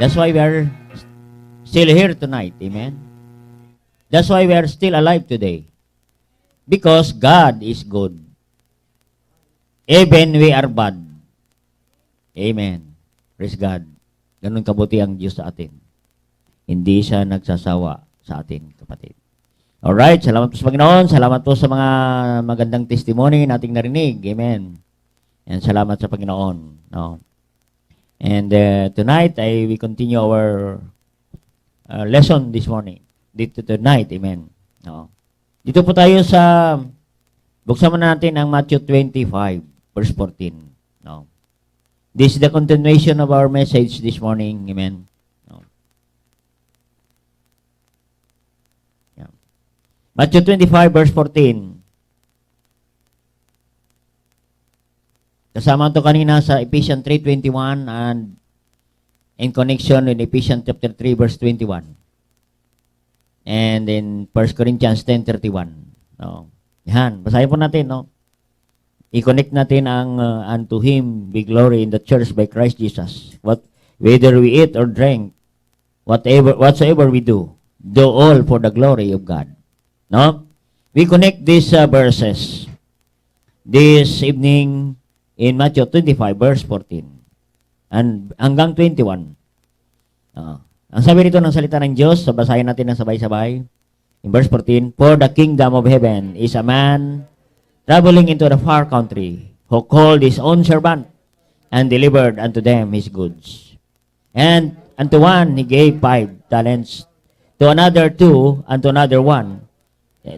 That's why we are still here tonight. Amen. That's why we are still alive today. Because God is good. Even we are bad. Amen. Praise God. Ganun kabuti ang Diyos sa atin. Hindi siya nagsasawa sa atin, kapatid. Alright, salamat po sa Panginoon. Salamat po sa mga magandang testimony nating narinig. Amen. And salamat sa Panginoon. No? And tonight, we continue our lesson this morning. Dito tonight. Amen. No? Dito po tayo sa, buksan mo natin ang Matthew 25, verse 14. No? This is the continuation of our message this morning. Amen. Matthew 25, verse 14. Kasama ito kanina sa Ephesians 3:21 and in connection with Ephesians chapter 3, verse 21. And in 1 Corinthians 10:31. No. Yan, basahin po natin, no? I-connect natin ang unto Him be glory in the church by Christ Jesus. Whether we eat or drink, whatsoever we do all for the glory of God. No? We connect these verses this evening in Matthew 25, verse 14. And hanggang 21. Ang sabi rito ng salita ng Diyos, basahin natin ng sabay-sabay. In verse 14, for the kingdom of heaven is a man traveling into the far country, who called his own servant, and delivered unto them his goods. And unto one he gave 5 talents, to another 2, and to another 1,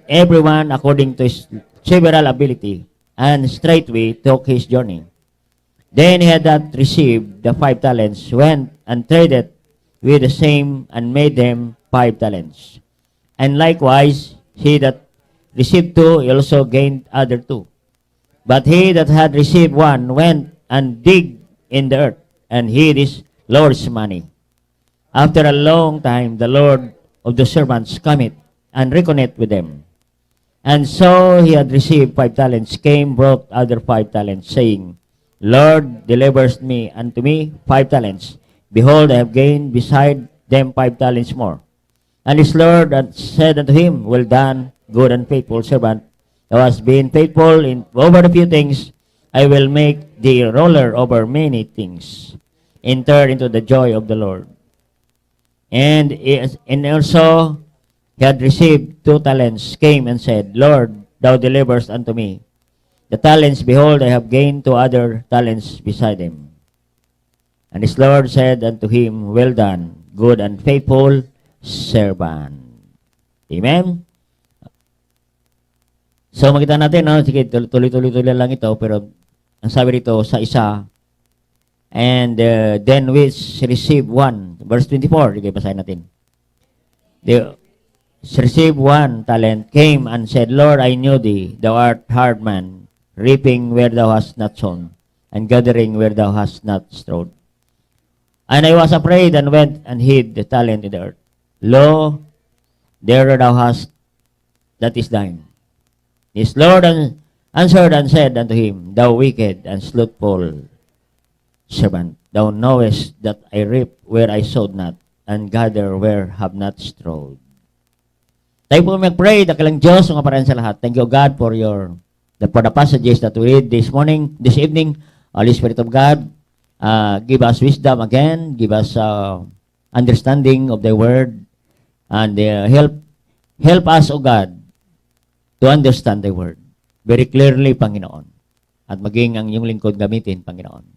everyone according to his several ability, and straightway took his journey. Then he had that received the 5 talents, went and traded with the same, and made them 5 talents. And likewise, he that received 2 also gained other 2. But he that had received 1 went and digged in the earth, and hid his Lord's money. After a long time, the Lord of the servants cometh, and reckoned with them. And so he had received 5 talents, came, brought other 5 talents, saying, Lord, delivers me unto me 5 talents. Behold, I have gained beside them 5 talents more. And his Lord said unto him, well done, good and faithful servant. Thou hast been faithful over a few things. I will make thee ruler over many things. Enter into the joy of the Lord. And also, he had received 2 talents, came and said, Lord, thou deliverest unto me the talents. Behold, I have gained 2 other talents beside them. And his Lord said unto him, well done, good and faithful servant. Amen? So, makita natin, no? Sige, tuloy-tuloy lang ito, pero ang sabi rito sa isa, and then which received 1, verse 24, sige, basahin natin. Received 1 talent, came and said, Lord, I knew thee, thou art hard man, reaping where thou hast not sown, and gathering where thou hast not strawed. And I was afraid, and went and hid the talent in the earth. Lo, there thou hast, that is thine. His Lord answered and said unto him, Thou wicked and slothful servant, thou knowest that I reap where I sowed not, and gather where have not strawed. Tayo po mag-pray, dakilang Diyos, mga parang sa lahat. Thank you, God, for the passages that we read this morning, this evening. Holy Spirit of God, give us wisdom again, give us understanding of the Word, and help us, O God, to understand the Word very clearly, Panginoon. At maging ang iyong lingkod gamitin, Panginoon.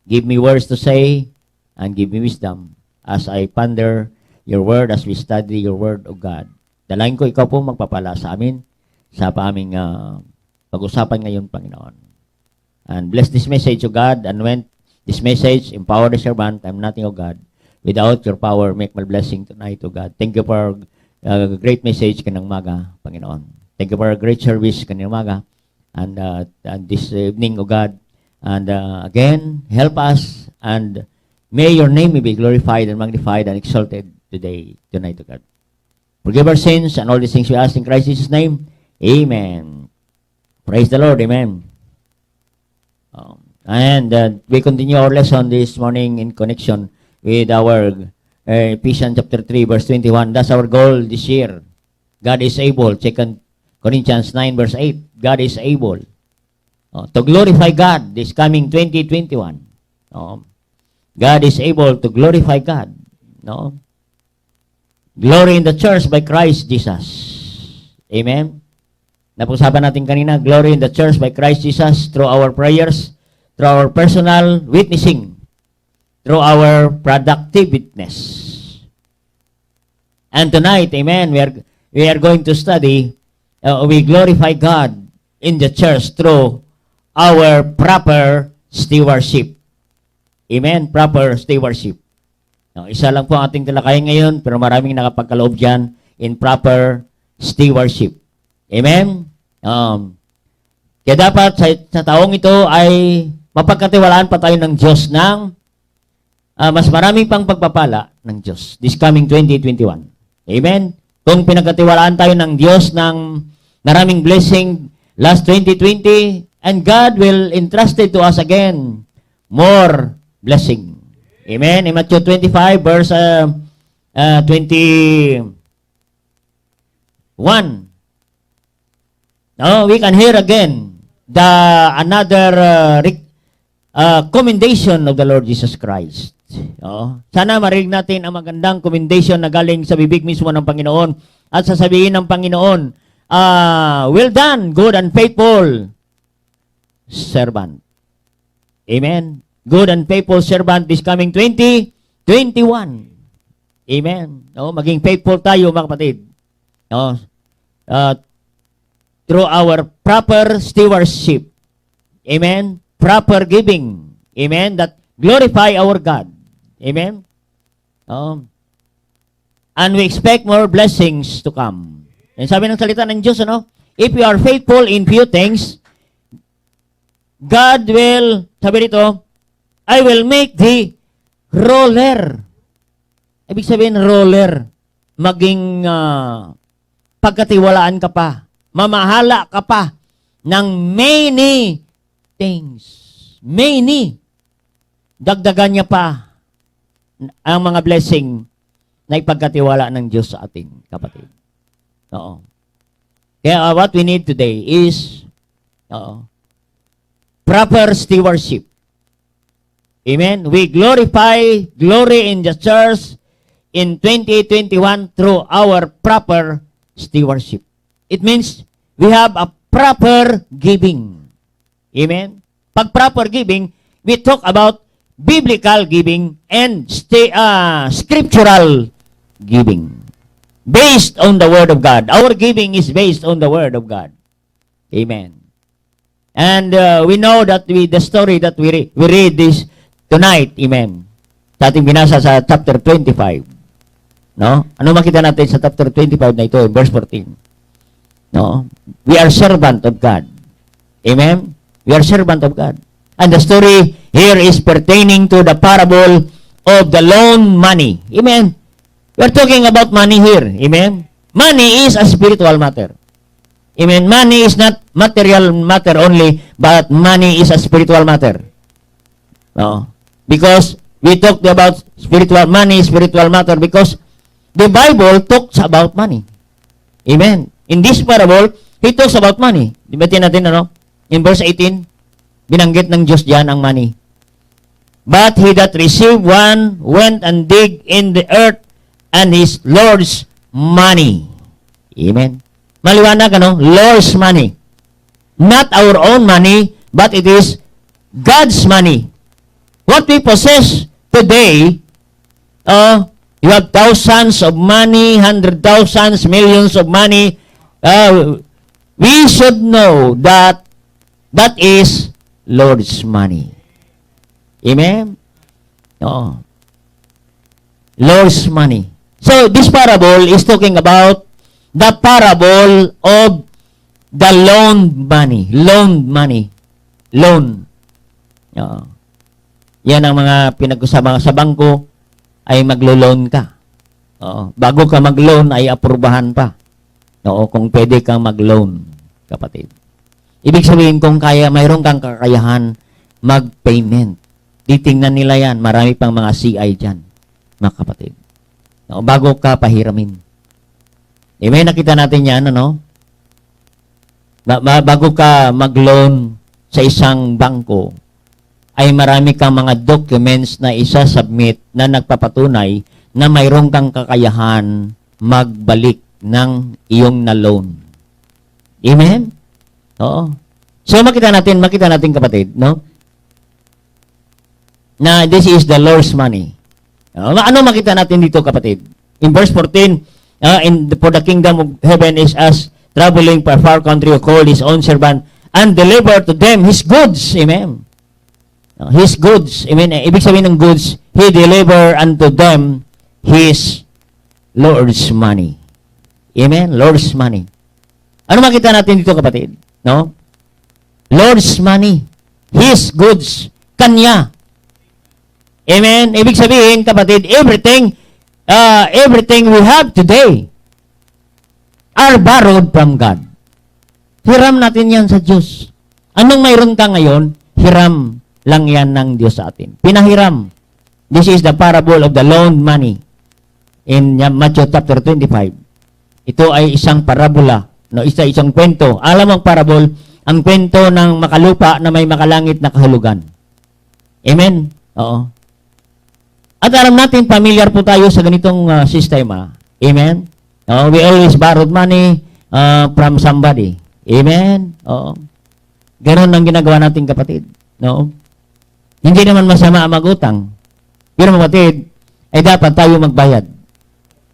Give me words to say, and give me wisdom as I ponder your Word, as we study your Word, O God. Dalangin ko, ikaw po magpapala sa amin sa aming pag-usapan ngayon, Panginoon. And bless this message, O God, and when this message, empower the servant, I'm nothing, O God. Without your power, make my blessing tonight, O God. Thank you for a great message kanang umaga, Panginoon. Thank you for a great service kanang umaga. And this evening, O God. And again, help us, and may your name be glorified and magnified and exalted tonight, O God. Forgive our sins and all these things we ask in Christ Jesus' name. Amen. Praise the Lord. Amen. And we continue our lesson this morning in connection with our Ephesians chapter 3, verse 21. That's our goal this year. God is able. 2 Corinthians 9, verse 8. God is able to glorify God this coming 2021. God is able to glorify God. No? Glory in the church by Christ Jesus. Amen? Napag-usapan natin kanina, glory in the church by Christ Jesus through our prayers, through our personal witnessing, through our productive witness. And tonight, amen, we are going to study, we glorify God in the church through our proper stewardship. Amen, proper stewardship. No, isa lang po ang ating talakayan ngayon, pero maraming nakapagkaloob dyan in proper stewardship. Amen? Kaya dapat sa taong ito ay mapagkatiwalaan pa tayo ng Diyos ng mas maraming pang pagpapala ng Diyos this coming 2021. Amen? Kung pinagkatiwalaan tayo ng Diyos ng maraming blessing last 2020, and God will entrust it to us again more blessing. Amen? In Matthew 25, verse 21. Now, we can hear again another commendation of the Lord Jesus Christ. Sana marinig natin ang magandang commendation na galing sa bibig mismo ng Panginoon at sasabihin ng Panginoon, well done, good and faithful servant. Amen? Good and faithful servant this coming 2021. Amen? Maging faithful tayo, mga kapatid. Through our proper stewardship. Amen? Proper giving. Amen? That glorify our God. Amen? And we expect more blessings to come. And sabi ng salita ng Diyos, if you are faithful in few things, God will, sabi dito, I will make the roller. Ibig sabihin, roller. Maging pagkatiwalaan ka pa. Mamahala ka pa ng many things. Many. Dagdagan niya pa ang mga blessing na ipagkatiwala ng Diyos sa ating kapatid. Kaya what we need today is proper stewardship. Amen? We glorify glory in the church in 2021 through our proper stewardship. It means we have a proper giving. Amen? Pag proper giving, we talk about biblical giving and scriptural giving. Based on the Word of God. Our giving is based on the Word of God. Amen. And we know that the story that we read this tonight, amen, sa ating binasa sa chapter 25. No? Ano makita natin sa chapter 25 na ito, verse 14? No? We are servant of God. Amen? We are servant of God. And the story here is pertaining to the parable of the loan money. Amen? We are talking about money here. Amen? Money is a spiritual matter. Amen? Money is not material matter only, but money is a spiritual matter. No? Because we talked about spiritual matter because the Bible talks about money. Amen? In this parable, he talks about money. Dibatin natin, in verse 18, binanggit ng Diyos diyan ang money. But he that received one went and dig in the earth and his Lord's money. Amen? Maliwanag, Lord's money. Not our own money, but it is God's money. What we possess today, you have thousands of money, 100,000, millions of money. We should know that that is Lord's money. Amen? Lord's money. So, this parable is talking about the parable of the loan money. Loan money. Loan. Yan ang mga pinag-usapan sa bangko ay maglo-loan ka. Bago ka mag-loan ay aprubahan pa. Kung pwede kang mag-loan, kapatid. Ibig sabihin kung mayroon kang kakayahan mag-payment. Titingnan nila yan. Marami pang mga CI dyan. mga kapatid. No, bago ka pahiramin. Amen, nakita natin yan, ano? Bago ka mag-loan sa isang bangko, ay marami kang mga documents na isa-submit na nagpapatunay na mayroon kang kakayahan magbalik ng iyong na-loan. Amen? Oo. So makita natin kapatid, no? Na this is the Lord's money. Ano makita natin dito kapatid? In verse 14, for the kingdom of heaven is as traveling for a far country who called his own servant and deliver to them his goods. Amen. His goods. Amen. Ibig sabihin ng goods, he deliver unto them his Lord's money. Amen. Lord's money. Ano makita natin dito kapatid? No? Lord's money. His goods. Kanya. Amen. Ibig sabihin kapatid, everything we have today are borrowed from God. Hiram natin yan sa Diyos. Anong mayroon ka ngayon, hiram lang yan ng Diyos sa atin. Pinahiram. This is the parable of the loaned money in Matthew chapter 25. Ito ay isang parabola, no, isang kwento. Alam mo ang parable, ang kwento ng makalupa na may makalangit na kahulugan. Amen? Oo. At alam natin, familiar po tayo sa ganitong sistema. Amen? We always borrowed money from somebody. Amen? Oo. Ganon ang ginagawa natin kapatid. No? Hindi naman masama ang magutang. Pero kapatid, ay dapat tayo magbayad.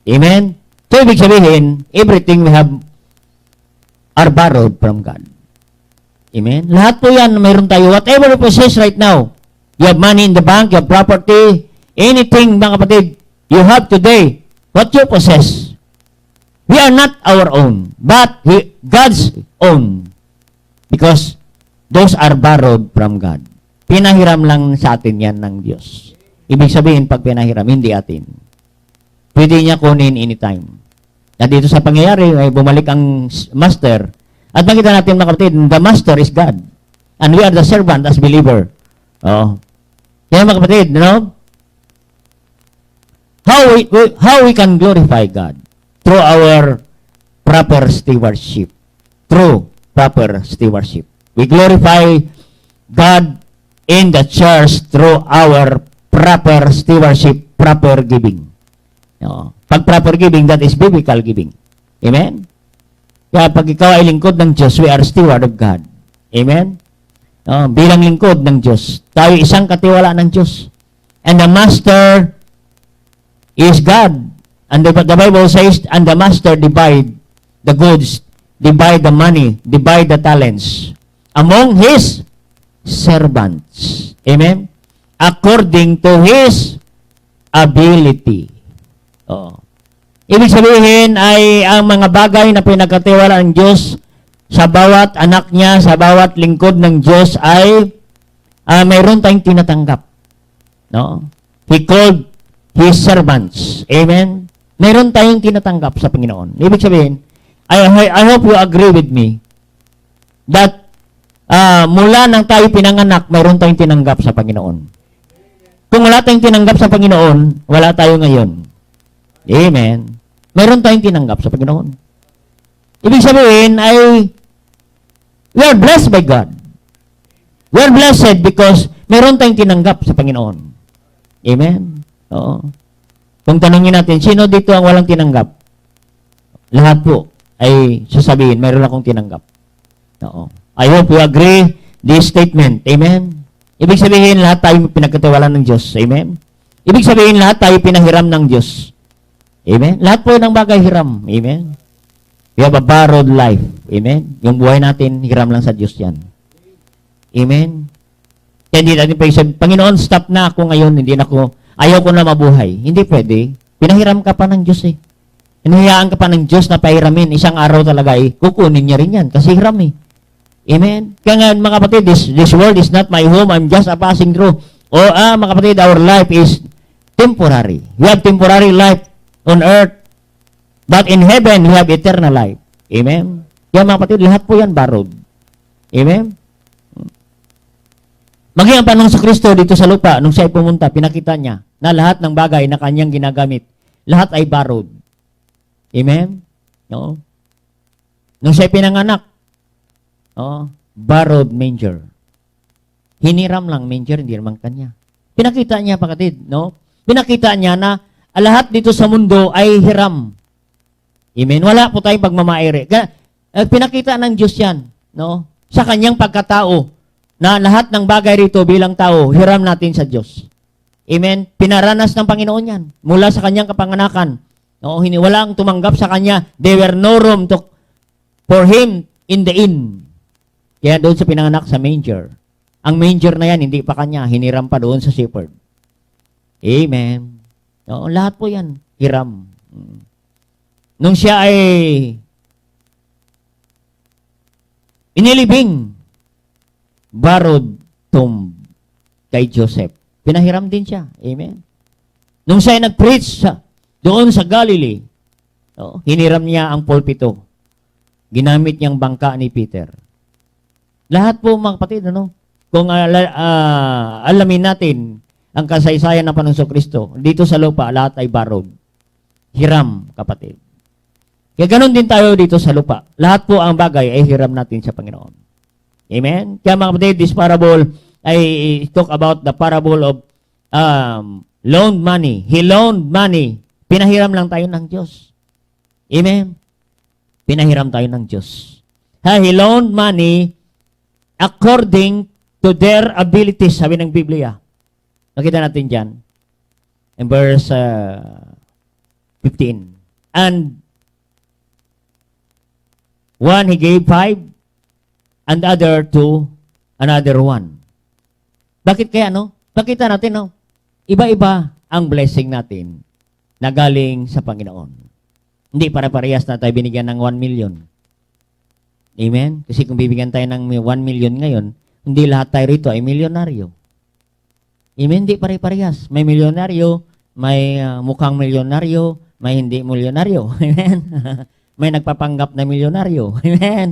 Amen? So, ibig sabihin, everything we have are borrowed from God. Amen? Lahat po yan, mayroon tayo. Whatever you possess right now, you have money in the bank, you have property, anything, mga kapatid, you have today, what you possess. We are not our own, but God's own. Because those are borrowed from God. Pinahiram lang sa atin yan ng Diyos. Ibig sabihin, pag pinahiram, hindi atin. Pwede niya kunin anytime. At dito sa pangyayari, ay bumalik ang master. At makita natin, mga kapatid, the master is God. And we are the servant as believer. Oh. Kaya mga kapatid, you know, how we can glorify God? Through our proper stewardship. Through proper stewardship. We glorify God in the church through our proper stewardship, proper giving. Pag proper giving, that is biblical giving. Amen? Kaya pag ikaw ay lingkod ng Diyos, we are steward of God. Amen? Bilang lingkod ng Diyos, tayo isang katiwala ng Diyos. And the master is God. And the Bible says, and the master divide the goods, divide the money, divide the talents among his servants. Amen? According to his ability. Ibig sabihin ay ang mga bagay na pinagkatiwala ng Diyos sa bawat anak niya, sa bawat lingkod ng Diyos ay mayroon tayong tinatanggap. No? He called his servants. Amen? Mayroon tayong tinatanggap sa Panginoon. Ibig sabihin, I hope you agree with me that mula nang tayo pinanganak, mayroon tayong tinanggap sa Panginoon. Kung wala tayong tinanggap sa Panginoon, wala tayo ngayon. Amen. Mayroon tayong tinanggap sa Panginoon. Ibig sabihin ay we are blessed by God. We are blessed because mayroon tayong tinanggap sa Panginoon. Amen. Oo. Kung tanungin natin, sino dito ang walang tinanggap? Lahat po ay sasabihin, mayroon akong tinanggap. Oo. I hope you agree this statement. Amen. Ibig sabihin, lahat tayo pinagkatiwalaan ng Diyos. Amen. Ibig sabihin, lahat tayo pinahiram ng Diyos. Amen. Lahat po ng bagay hiram. Amen. We have a borrowed life. Amen. Yung buhay natin, hiram lang sa Diyos yan. Amen. Kaya hindi natin pwede sabihin, Panginoon, stop na ako ngayon, ayaw ko na mabuhay. Hindi pwede. Pinahiram ka pa ng Diyos eh. Hinahayaan ka pa ng Diyos na pahiramin. Isang araw talaga eh, kukunin niya rin yan. Kasi hiram eh. Amen. Kaya nga mga kapatid, this world is not my home. I'm just a passing through. Mga kapatid, our life is temporary. We have temporary life on earth. But in heaven, we have eternal life. Amen. Kaya mga kapatid, lahat po yan borrowed. Amen. Maging ang Panginoon sa Kristo dito sa lupa, nung siya ay pumunta, pinakita niya na lahat ng bagay na kanyang ginagamit, lahat ay borrowed. Amen? No? Nung siya pinanganak, borrowed manger. Hiniram lang manger, hindi naman kanya. Pinakita niya, kapatid, no? Pinakita niya na lahat dito sa mundo ay hiram. Amen? Wala po tayong pagmamaere. Pinakita ng Diyos yan, no? Sa kanyang pagkatao, na lahat ng bagay rito bilang tao, hiram natin sa Diyos. Amen? Pinaranas ng Panginoon yan. Mula sa kanyang kapanganakan. No? Walang tumanggap sa kanya. There were no room for him in the inn. Kaya doon sa pinanganak sa manger. Ang manger na yan, hindi pa kanya. Hiniram pa doon sa shepherd. Amen. No? Lahat po yan, hiram. Nung siya ay inilibing, borrowed tomb kay Joseph. Pinahiram din siya. Amen. Nung siya ay nag-preach doon sa Galilee, hiniram niya ang pulpito. Ginamit niyang bangka ni Peter. Lahat po mga kapatid, kung alamin natin ang kasaysayan ng Panginoong Kristo, dito sa lupa, lahat ay borrowed. Hiram, kapatid. Kaya ganun din tayo dito sa lupa. Lahat po ang bagay ay hiram natin sa Panginoon. Amen? Kaya mga kapatid, this parable, I talk about the parable of loaned money. He loaned money. Pinahiram lang tayo ng Diyos. Amen? Pinahiram tayo ng Diyos. He loaned money according to their abilities, sabi ng Biblia. Nakita natin dyan. In verse 15. And one he gave 5, and the other 2, another 1. Bakit kaya, Pakita natin, iba-iba ang blessing natin na galing sa Panginoon. Hindi para-parehas na tayo binigyan ng 1 million. Amen? Kasi kung bibigyan tayo ng 1 million ngayon, hindi lahat tayo rito ay milyonaryo. Amen? Hindi pare-parehas. May milyonaryo, may mukhang milyonaryo, may hindi milyonaryo. Amen? May nagpapanggap na milyonaryo. Amen?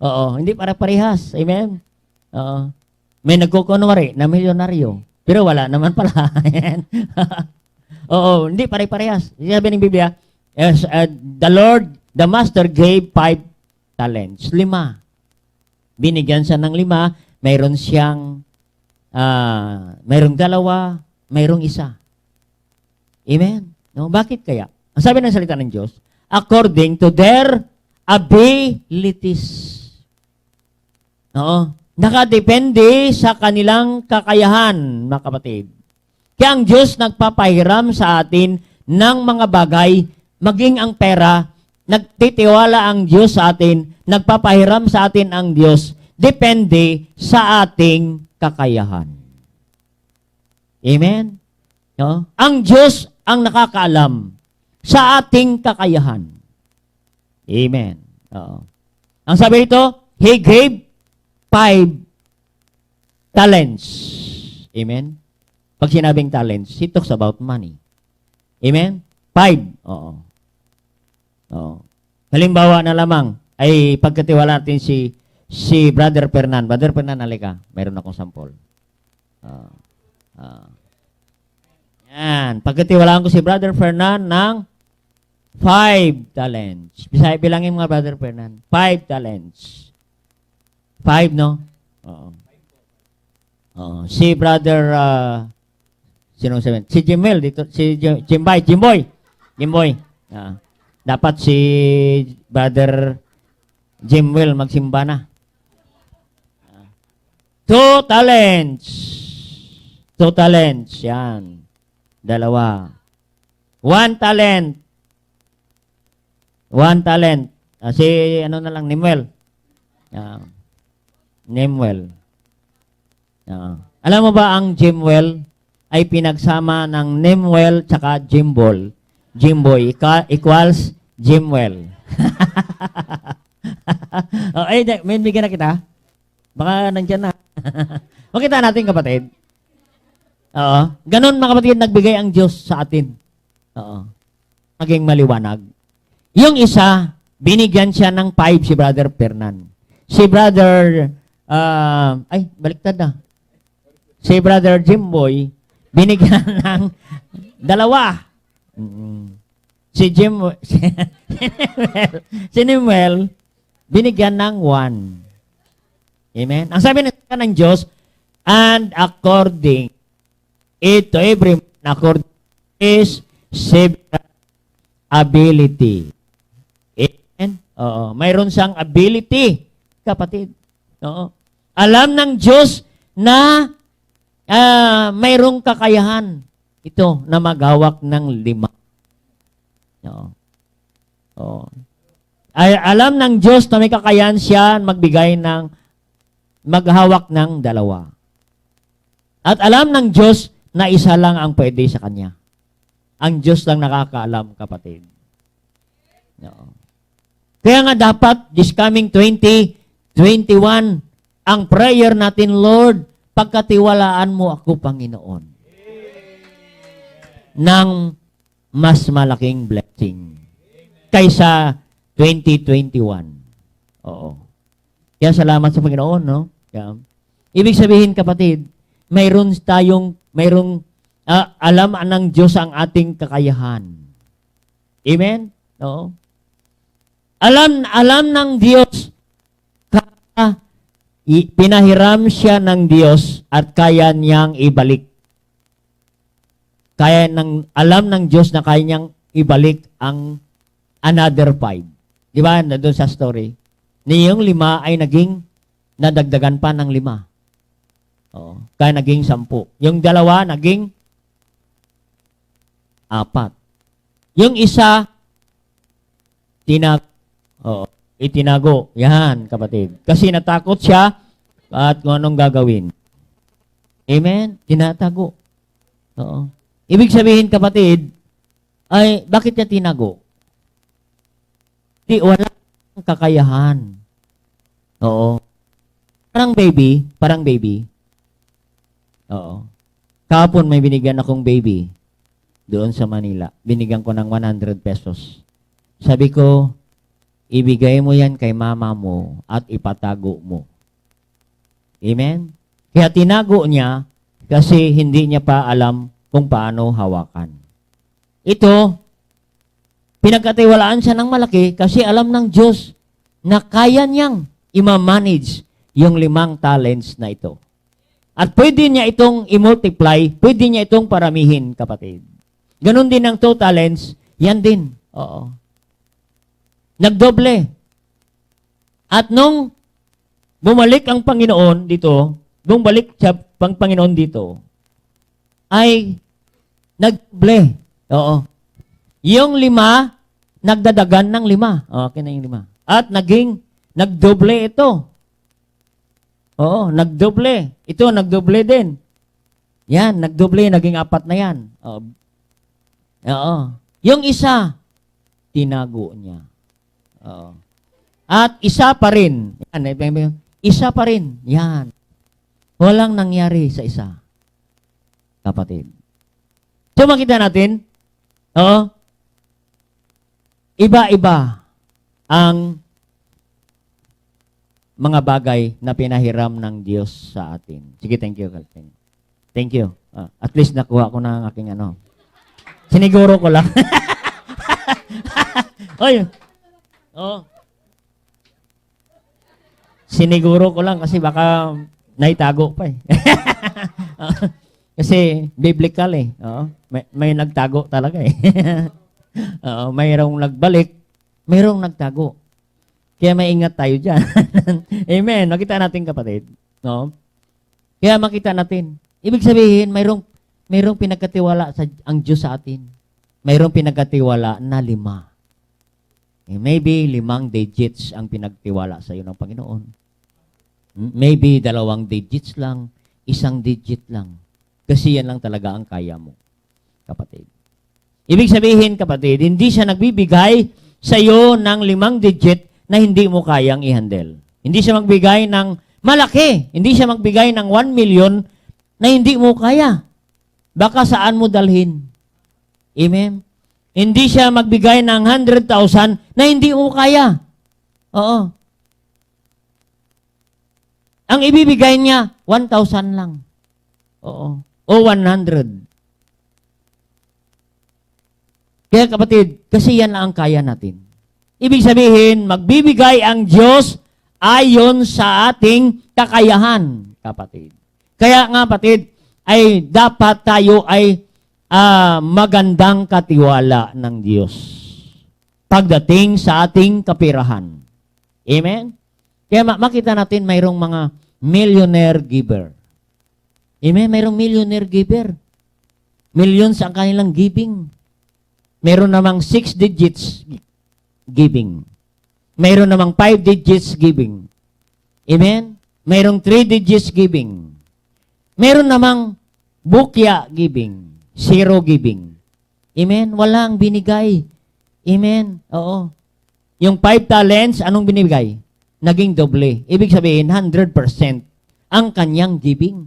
Oo, hindi pare-parehas. Amen? Oo. May nagkukunwari na milyonaryo. Pero wala naman pala. Amen? Oo, hindi pare-parehas. Sabi ng Biblia, the master gave 5 talents. 5. Binigyan siya ng 5, mayroon siyang, mayroong 2, mayroong 1. Amen? No? Bakit kaya? Ang sabi ng salita ng Diyos, according to their abilities. Oo. Nakadepende sa kanilang kakayahan, mga kapatid. Kaya ang Diyos nagpapahiram sa atin ng mga bagay, maging ang pera, nagtitiwala ang Diyos sa atin, nagpapahiram sa atin ang Diyos, depende sa ating kakayahan. Amen? No? Ang Diyos ang nakakaalam sa ating kakayahan. Amen. Oo. Ang sabi ito, He gave 5 talents. Amen? Pag sinabing talents, he talks about money. Amen? 5. Oo. Oo. Halimbawa na lamang, ay pagkatiwala natin si Brother Fernan. Brother Fernan, alika. Mayroon akong sample. Yan. Pagkatiwalaan ko si Brother Fernan ng 5 talents. Bisaya, bilangin mga Brother Fernan. 5 talents. 5, no? Oo. Oo. Si Brother, sinong sabihin? Si Jimel, dito, si Jimboy. Dapat si Brother Jimwell magsimba na. 2 talents. 2 talents. Yan. 2. 1 talent. 1 talent. Si ano na lang, Nimwell. Nimwell. Alam mo ba ang Jimwell ay pinagsama ng Nimwell tsaka Jimbol. Jimboy equals Jimwell. May bigyan na kita. Baka nandyan na. Makita natin, kapatid. Oo. Ganon, mga kapatid, nagbigay ang Diyos sa atin. Oo. Maging maliwanag. Yung isa, binigyan siya ng 5 si Brother Fernan. Si Brother, baliktad na. Si Brother Jimboy, binigyan ng dalawa. Si Nemuel, binigyan ng 1. Amen? Ang sabi ng Diyos, and according to every man according to his several ability. Amen? Oo. Mayroon siyang ability, kapatid. Oo. Alam ng Diyos na mayroong kakayahan ito na maghawak ng 5. Oo. Oo. Ay, alam ng Diyos na may kakayahan siya maghawak ng 2. At alam ng Diyos na isa lang ang pwede sa Kanya. Ang Diyos lang nakakaalam, kapatid. Oo. Kaya nga dapat, this coming 2021, ang prayer natin, Lord, pagkatiwalaan mo ako, Panginoon, ng mas malaking blessing kaysa 2021. Oo. Kaya salamat sa Panginoon, no? Kaya, ibig sabihin, kapatid, mayroong alam ng Diyos ang ating kakayahan. Amen? Oo. Alam ng Diyos, pinahiram siya ng Diyos at kaya niyang ibalik. Alam ng Diyos na kaya niyang ibalik ang another 5. Di ba? Doon sa story. Yung 5 ay nadagdagan pa ng 5. Oo. Kaya naging 10. Yung 2, naging 4. Yung isa, itinago. Yan, kapatid. Kasi natakot siya at kung anong gagawin. Amen? Tinatago. Oo. Ibig sabihin, kapatid, ay bakit niya tinago? Wala kakayahan. Oo. Parang baby. Oo. Kahapon may binigyan akong baby doon sa Manila. Binigyan ko ng 100 pesos. Sabi ko, ibigay mo yan kay mama mo at ipatago mo. Amen? Kaya tinago niya kasi hindi niya pa alam kung paano hawakan. Ito, pinagkatiwalaan siya ng malaki kasi alam ng Diyos na kaya niyang i-manage yung 5 talents na ito. At pwede niya itong i-multiply, pwede niya itong paramihin, kapatid. Ganon din ang 2 talents, yan din. Oo. Nagdoble. At nung bumalik ang Panginoon dito, Panginoon dito, ay nagdoble. Oo. Yung 5, nagdadagan ng 5. Okay na yung 5. At nagdoble ito. Oo, nagdoble. Ito, nagdoble din. Yan, nagdoble, naging 4 na yan. Oo. Yung isa, tinago niya. Oo. At isa pa rin. Yan, isa pa rin. Yan. Walang nangyari sa isa. Kapatid. So, makita natin, iba-iba ang mga bagay na pinahiram ng Diyos sa atin. Sige, thank you, Calvin. Thank you. At least nakuha ko na ang aking Siniguro ko lang. Oy. Oh. Siniguro ko lang kasi baka naitago pa eh. Kasi biblical eh. May nagtago talaga eh. Mayroong nagbalik, mayroong nagtago. Kaya maingat tayo dyan. Amen. Makita natin, kapatid. No? Kaya makita natin. Ibig sabihin, mayroong pinagkatiwala ang Diyos sa atin. Mayroong pinagkatiwala na 5. Maybe 5 digits ang pinagtiwala sa iyo ng Panginoon. Maybe 2 digits lang, 1 digit lang. Kasi yan lang talaga ang kaya mo, kapatid. Ibig sabihin, kapatid, hindi siya nagbibigay sa iyo ng 5 digit na hindi mo kayang i-handle. Hindi siya magbigay ng malaki. Hindi siya magbigay ng 1 million na hindi mo kaya. Baka saan mo dalhin? Amen? Hindi siya magbigay ng 100,000 na hindi mo kaya. Oo. Ang ibibigay niya, 1,000 lang. Oo. o 100. Kaya kapatid, kasi yan lang ang kaya natin. Ibig sabihin, magbibigay ang Diyos ayon sa ating kakayahan, kapatid. Kaya nga, kapatid, ay dapat tayo ay magandang katiwala ng Diyos pagdating sa ating kapirahan. Amen? Kaya makita natin mayroong mga millionaire giver. Amen? Mayroong millionaire giver. Millions ang kanilang giving. Meron namang 6 digits giving. Meron namang 5 digits giving. Amen? Mayroong 3 digits giving. Meron namang bukya giving. 0 giving. Amen? Walang binigay. Amen? Oo. Yung 5 talents, anong binibigay? Naging doble. Ibig sabihin, 100% ang kanyang giving.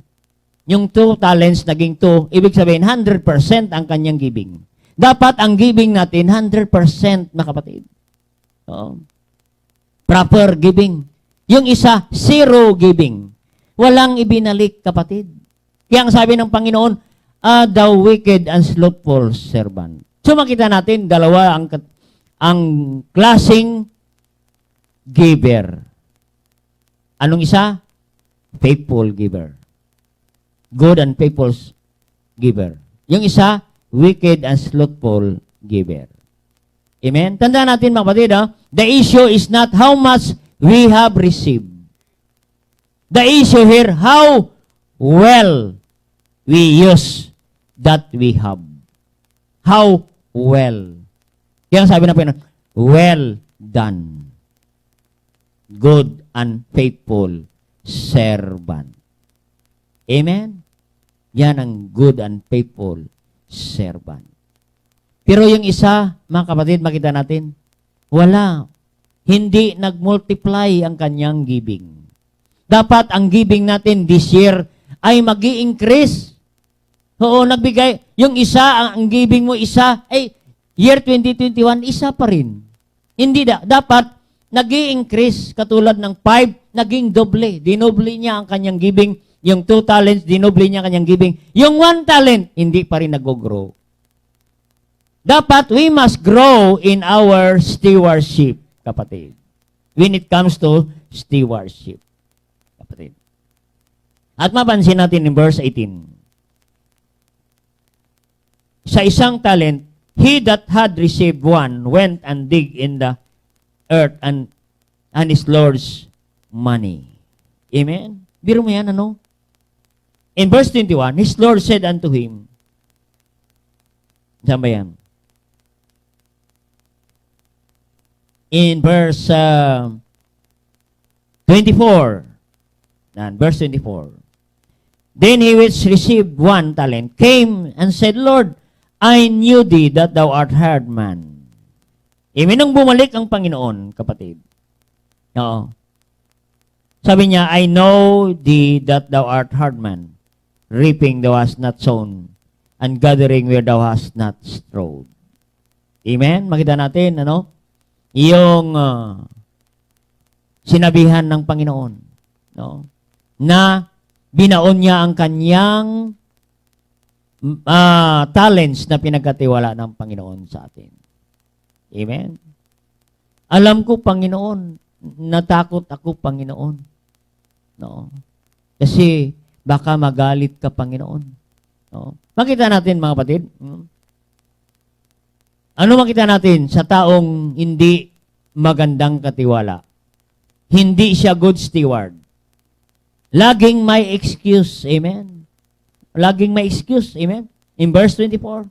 Yung 2 talents, naging 2. Ibig sabihin, 100% ang kanyang giving. Dapat ang giving natin, 100% na kapatid. Oo. Proper giving. Yung isa, 0 giving. Walang ibinalik, kapatid. Kaya ang sabi ng Panginoon, the wicked and slothful servant. So makita natin, dalawa ang klaseng giver. Anong isa? Faithful giver. Good and faithful giver. Yung isa, wicked and slothful giver. Amen? Tandaan natin mga kapatid, the issue is not how much we have received. The issue here, how well we use that we have. How well. Yan sabi ng Panginoon, well done. Good and faithful servant. Amen? Yan ang good and faithful servant. Pero yung isa, mga kapatid, makita natin, wala. Hindi nag-multiply ang kanyang giving. Dapat ang giving natin this year ay mag-i-increase. Oo, nagbigay. Yung isa, ang giving mo isa, ay year 2021, isa pa rin. Hindi dapat nag-i-increase. Katulad ng 5, naging doble. Dinoble niya ang kanyang giving. Yung 2 talents, dinoble niya ang kanyang giving. Yung 1 talent, hindi pa rin nag-grow. Dapat we must grow in our stewardship, kapatid. When it comes to stewardship, kapatid. At mapansin natin in verse 18. Sa isang talent, he that had received 1 went and dig in the earth and his Lord's money. Amen? Biro mo yan, ano? In verse 21, his Lord said unto him, saan ba yan? In verse 24. Verse 24. Then he which received 1 talent came and said, Lord, I knew thee that thou art hard man. Nung bumalik ang Panginoon, kapatid. Oo. Sabi niya, I know thee that thou art hard man, reaping thou hast not sown, and gathering where thou hast not strawed. Amen? Makita natin, ano? Yung sinabihan ng Panginoon, no? Na binaon niya ang kanyang talents na pinagkatiwala ng Panginoon sa atin. Amen? Alam ko, Panginoon, natakot ako, Panginoon. No? Kasi baka magalit ka, Panginoon. No? Makita natin, mga kapatid. Ano makita natin sa taong hindi magandang katiwala? Hindi siya good steward. Laging may excuse. Amen? Laging may excuse. Amen? In verse 24.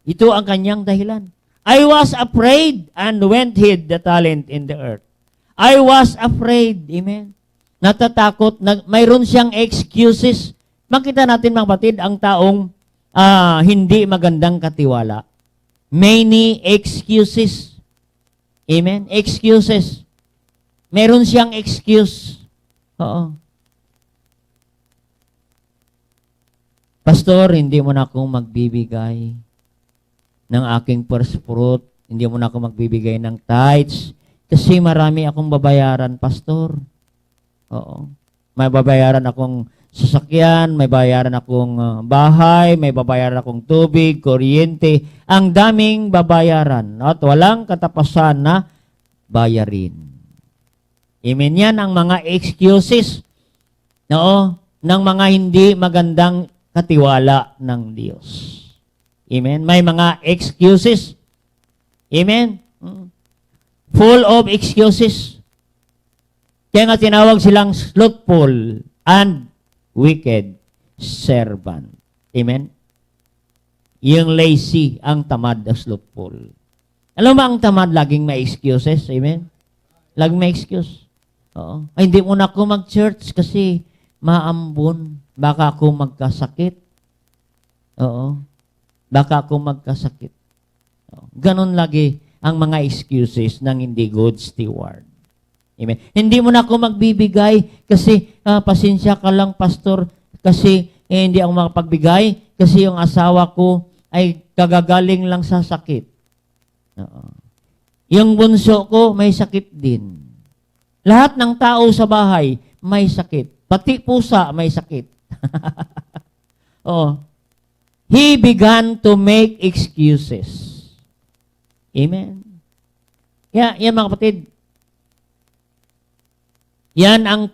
Ito ang kanyang dahilan. I was afraid and went hid the talent in the earth. I was afraid. Amen? Natatakot. Mayroon siyang excuses. Makita natin, mga kapatid, ang taong hindi magandang katiwala. Many excuses. Amen? Excuses. Meron siyang excuse. Oo. Pastor, hindi mo na akong magbibigay ng aking first fruit. Hindi mo na ako magbibigay ng tithes. Kasi marami akong babayaran, Pastor. Oo. May babayaran akong sasakyan, may bayaran akong bahay, may babayaran akong tubig, kuryente, ang daming babayaran at walang katapusan na bayarin. Amen. Yan ang mga excuses, no, ng mga hindi magandang katiwala ng Diyos. Amen. May mga excuses. Amen. Full of excuses. Kaya nga tinawag silang slothful and wicked servant. Amen? Yung lazy, ang tamad na slothful. Alam mo ang tamad, laging may excuses. Amen? Laging may excuse. Oo. Ay, hindi muna ako mag-church kasi maambon. Baka ako magkasakit. Oo. Baka ako magkasakit. Oo. Ganon lagi ang mga excuses ng hindi good steward. Amen. Hindi mo na ako magbibigay kasi pasensya ka lang, pastor, kasi hindi ako makapagbigay kasi yung asawa ko ay kagagaling lang sa sakit. Yung bunso ko may sakit din. Lahat ng tao sa bahay may sakit. Pati pusa may sakit. Oh. He began to make excuses. Amen. Yan mga kapatid. Yan ang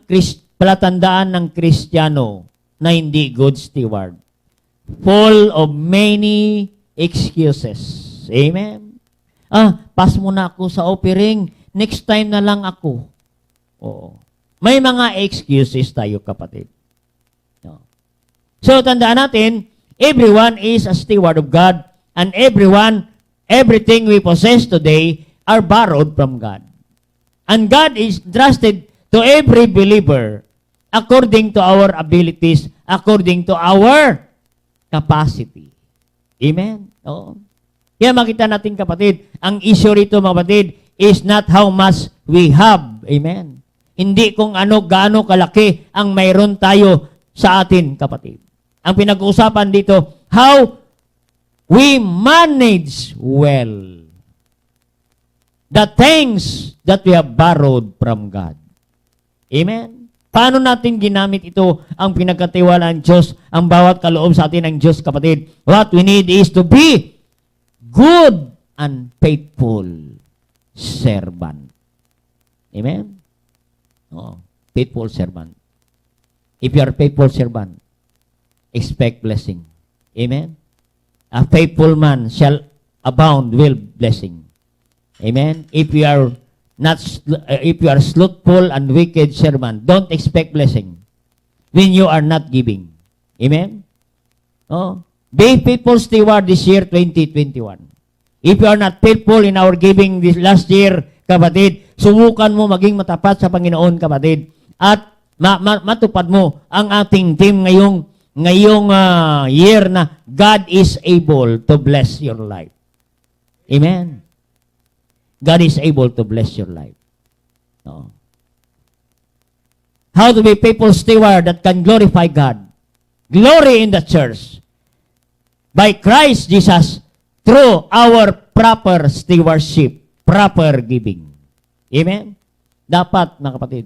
palatandaan ng Kristiyano na hindi good steward. Full of many excuses. Amen. Pass muna ako sa offering. Next time na lang ako. Oo. May mga excuses tayo, kapatid. No. So, tandaan natin, everyone is a steward of God and everything we possess today are borrowed from God. And God is trusted to every believer according to our abilities, according to our capacity. Amen? Oo. Kaya makita natin, kapatid, ang issue rito, mga kapatid, is not how much we have. Amen? Hindi kung gaano kalaki ang mayroon tayo sa atin, kapatid. Ang pinag-uusapan dito, how we manage well the things that we have borrowed from God. Amen? Paano natin ginamit ito ang pinagkatiwalaan ng Diyos, ang bawat kaloob sa atin ng Diyos, kapatid? What we need is to be good and faithful servant. Amen? Oh, faithful servant. If you are faithful servant, expect blessing. Amen? A faithful man shall abound with blessing. Amen? If you are slothful and wicked servant, don't expect blessing when you are not giving. Amen? Oh, be faithful steward this year 2021. If you are not faithful in our giving this last year, kapatid, subukan mo maging matapat sa Panginoon, kapatid, at matupad mo ang ating theme ngayong year na God is able to bless your life. Amen. God is able to bless your life. No. How to be faithful steward that can glorify God. Glory in the church. By Christ Jesus through our proper stewardship, proper giving. Amen? Dapat, mga kapatid,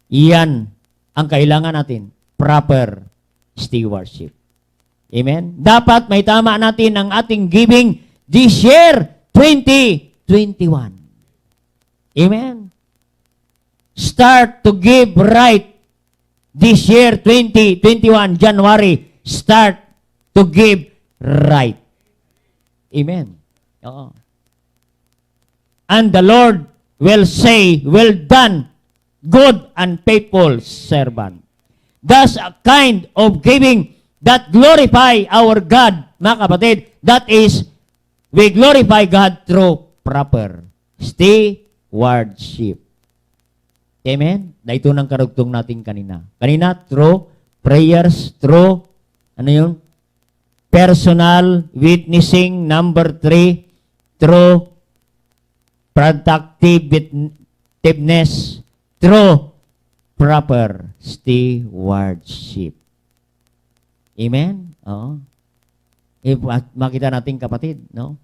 iyan ang kailangan natin. Proper stewardship. Amen? Dapat may tama natin ang ating giving this year, 2021. Amen? Start to give right this year, 2021, January. Start to give right. Amen? Oo. And the Lord will say, well done, good and faithful servant. That's a kind of giving that glorify our God, mga kapatid. That is, we glorify God through proper stewardship. Amen? Na ito ng karugtong natin kanina. Kanina, through prayers, through, personal witnessing. Number 3, through productiveness, through proper stewardship. Amen? Oo. Makita natin, kapatid, no?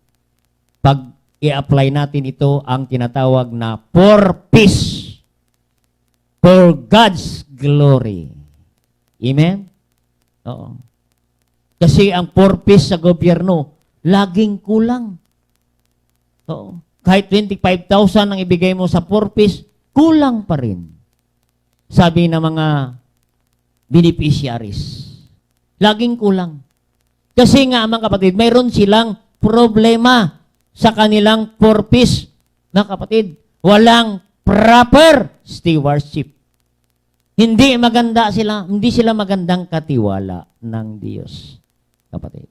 Pag i-apply natin ito, ang tinatawag na for peace, for God's glory. Amen? Oo. Kasi ang purpose sa gobyerno, laging kulang. Oo. Kahit 25,000 ang ibigay mo sa purpose, kulang pa rin. Sabi ng mga beneficiaries, laging kulang. Kasi nga, mga kapatid, mayroon silang problema sa kanilang purpose. Mga kapatid, walang proper stewardship. Hindi sila magandang katiwala ng Diyos, kapatid.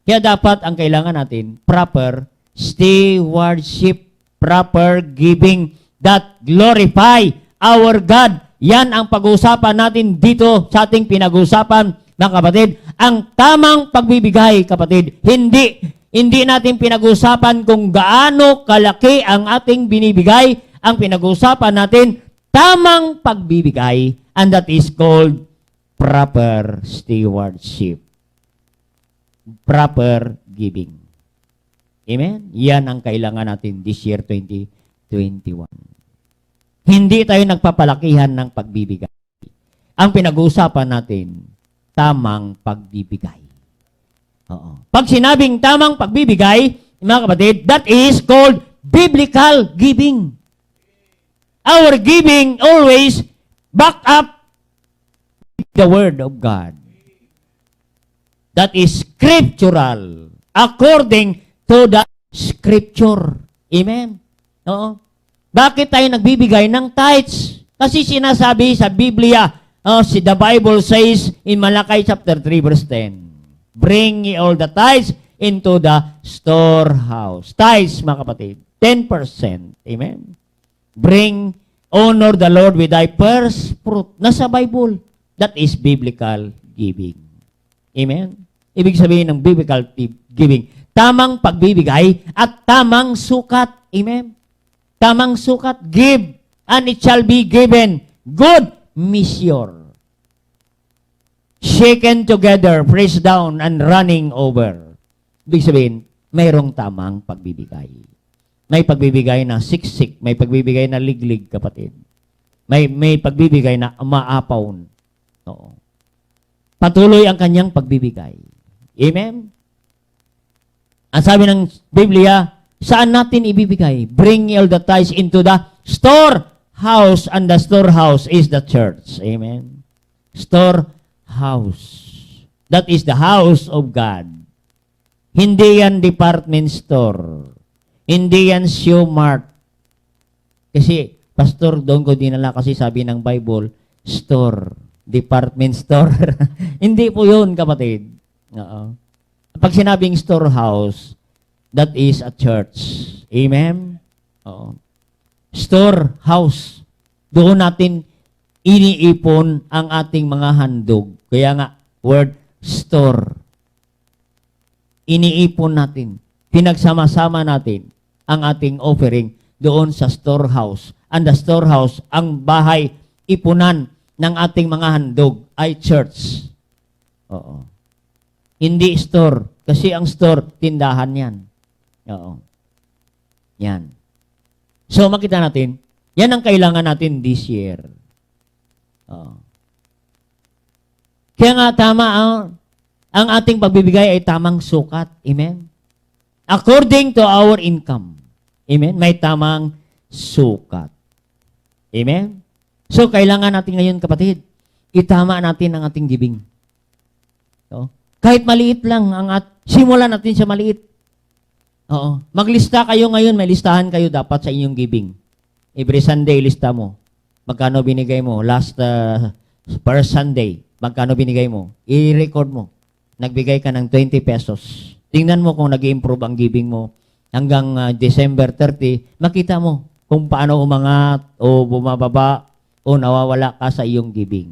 Kaya dapat ang kailangan natin, proper stewardship, proper giving that glorify our God. Yan ang pag-uusapan natin dito sa ating pinag-uusapan, mga kapatid. Ang tamang pagbibigay, kapatid, hindi natin pinag-uusapan kung gaano kalaki ang ating binibigay. Ang pinag-uusapan natin, tamang pagbibigay, and that is called proper stewardship. Proper giving. Amen? Yan ang kailangan natin this year 2021. Hindi tayo nagpapalakihan ng pagbibigay. Ang pinag-uusapan natin, tamang pagbibigay. Oo. Pag sinabing tamang pagbibigay, mga kapatid, that is called biblical giving. Our giving always back up the Word of God. That is scriptural. According to the Scripture. Amen? Oo. Bakit tayo nagbibigay ng tithes? Kasi sinasabi sa Biblia, the Bible says in Malachi chapter 3 verse 10, bring ye all the tithes into the storehouse. Tithes, mga kapatid, 10%. Amen? Bring, honor the Lord with thy first fruit. Nasa Bible. That is biblical giving. Amen? Ibig sabihin ng biblical giving, tamang pagbibigay at tamang sukat. Amen? Tamang sukat. Give, and it shall be given. Good measure. Shaken together, pressed down, and running over. Ibig sabihin, mayroong tamang pagbibigay. May pagbibigay na siksik, may pagbibigay na liglig, kapatid. May pagbibigay na maapaw. Oo. Patuloy ang kanyang pagbibigay. Amen? Ang sabi ng Biblia, saan natin ibibigay? Bring all the tithes into the storehouse, and the storehouse is the church. Amen? Storehouse. That is the house of God. Hindi yan department store. Hindi yan shoe mart. Kasi, pastor, doon ko dinala kasi sabi ng Bible, store, department store. Hindi po yun, kapatid. Oo. Pag sinabing storehouse, that is a church. Amen? Oo. Storehouse. Doon natin iniipon ang ating mga handog. Kaya nga, word store. Iniipon natin. Pinagsama-sama natin ang ating offering doon sa storehouse. And the storehouse, ang bahay, ipunan ng ating mga handog ay church. Oo. Hindi store. Kasi ang store, tindahan yan. Oo. Yan. So, makita natin, yan ang kailangan natin this year. Oo. Kaya nga tama, ang ating pagbibigay ay tamang sukat. Amen? According to our income. Amen? May tamang sukat. Amen? So, kailangan natin ngayon, kapatid, itama natin ang ating giving. So, kahit maliit lang, simulan natin sa maliit. Oo. Maglista kayo ngayon, may listahan kayo dapat sa inyong giving. Every Sunday, lista mo. Magkano binigay mo? Per Sunday, magkano binigay mo? I-record mo. Nagbigay ka ng 20 pesos. Tingnan mo kung nag-improve ang giving mo hanggang December 30, makita mo kung paano umangat o bumababa o nawawala ka sa iyong giving.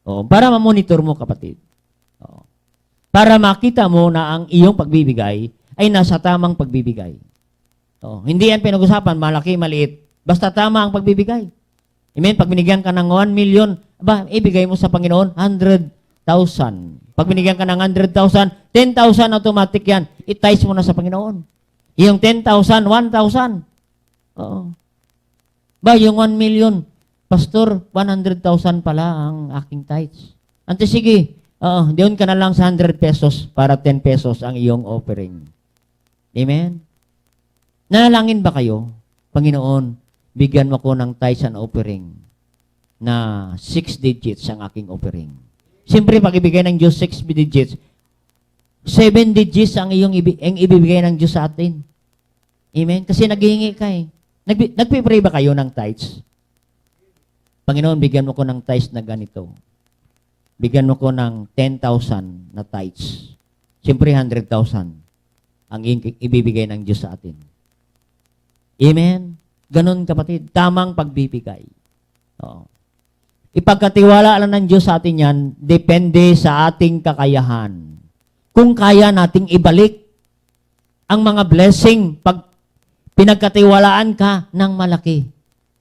O, para ma-monitor mo, kapatid. O, para makita mo na ang iyong pagbibigay ay nasa tamang pagbibigay. O, hindi yan pinag-usapan, malaki, maliit. Basta tama ang pagbibigay. Amen? Pag binigyan ka ng 1 million, ibigay mo sa Panginoon 100,000. Pag binigyan ka ng 100,000, 10,000 automatic yan. I-tithe mo na sa Panginoon. Yung 10,000, 1,000. Oo. Yung 1 million, Pastor, 100,000 pala ang aking tithes. Ante, sige, diyon ka na lang sa 100 pesos para 10 pesos ang iyong offering. Amen? Nanalangin ba kayo? Panginoon, bigyan mo ko ng tithes and offering na 6 digits ang aking offering. Siyempre, pag ibigay ng Diyos 6 digits, 7 digits ang ibibigay ng Diyos sa atin. Amen? Kasi naghihingi ka eh. Nagpipray ba kayo ng tithes? Panginoon, bigyan mo ko ng tithes na ganito. Bigyan mo ko ng 10,000 na tithes. Siyempre, 100,000 ang ibibigay ng Diyos sa atin. Amen? Ganon, kapatid. Tamang pagbibigay. Oo. Ipagkatiwala lang ng Diyos sa atin yan, depende sa ating kakayahan. Kung kaya nating ibalik ang mga blessing pag pinagkatiwalaan ka ng malaki.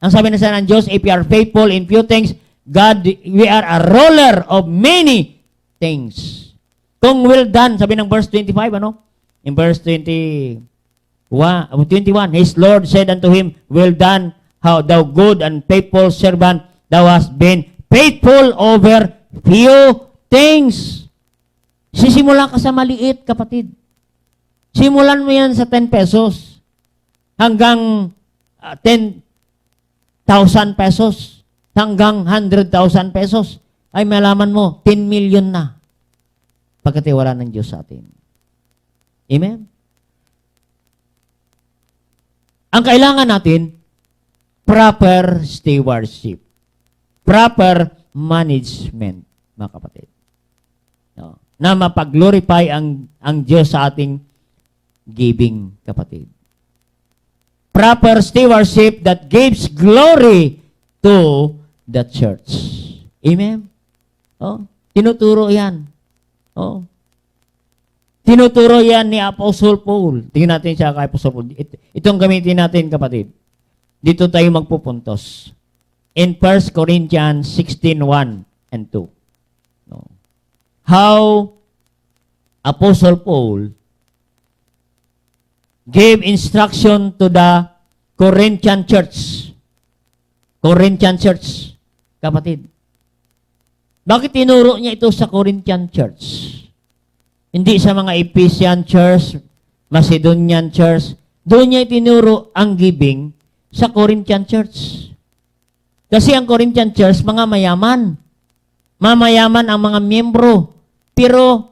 Ang sabi na sa ng Diyos, if you are faithful in few things, God, we are a ruler of many things. Kung well done, sabi ng verse 25, ano? In verse 21, His Lord said unto him, well done, how thou good and faithful servant, thou hast been faithful over few things. Sisimula ka sa maliit, kapatid. Simulan mo yan sa 10 pesos hanggang 10,000 pesos hanggang 100,000 pesos. Ay malaman mo, 10 million na pagkatiwala ng Diyos sa atin. Amen? Ang kailangan natin, proper stewardship. Proper management, mga kapatid. No. Na mapag-glorify ang Diyos sa ating giving, kapatid. Proper stewardship that gives glory to the church. Amen? Oh, tinuturo yan. Oh. Tinuturo yan ni Apostle Paul. Tingnan natin siya kay Apostle Paul. Itong gamitin natin, kapatid. Dito tayo magpupuntos. In 1 Corinthians 16:1 and 2. No. How Apostle Paul gave instruction to the Corinthian church. Corinthian church, kapatid. Bakit tinuro niya ito sa Corinthian church? Hindi sa mga Ephesian church, Macedonian church. Doon niya itinuro ang giving sa Corinthian church. Kasi ang Corinthian church, mga mayaman. Mamayaman ang mga miyembro. Pero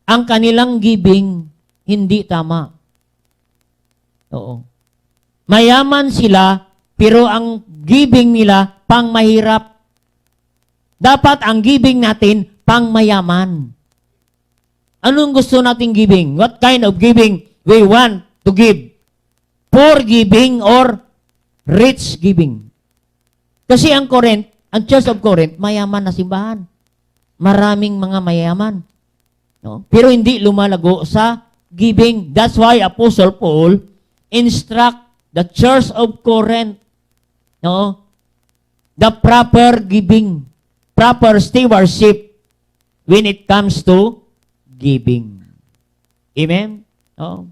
ang kanilang giving, hindi tama. Oo. Mayaman sila, pero ang giving nila, pang mahirap. Dapat ang giving natin, pang mayaman. Anong gusto nating giving? What kind of giving we want to give? Poor giving or rich giving? Kasi ang Church of Corinth, mayaman na simbahan. Maraming mga mayaman. No? Pero hindi lumalago sa giving. That's why Apostle Paul instruct the Church of Corinth, no, the proper giving, proper stewardship when it comes to giving. Amen? No?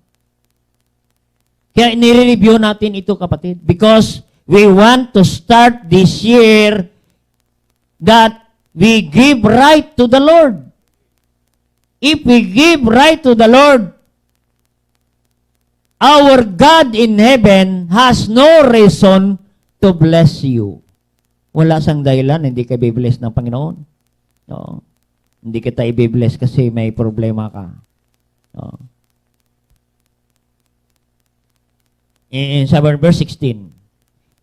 Kaya nire-review natin ito, kapatid, because we want to start this year that we give right to the Lord. If we give right to the Lord, our God in heaven has no reason to bless you. Wala sang dahilan, hindi ka i-bless ng Panginoon. No. Hindi kita i-bless kasi may problema ka. No. In verse 16,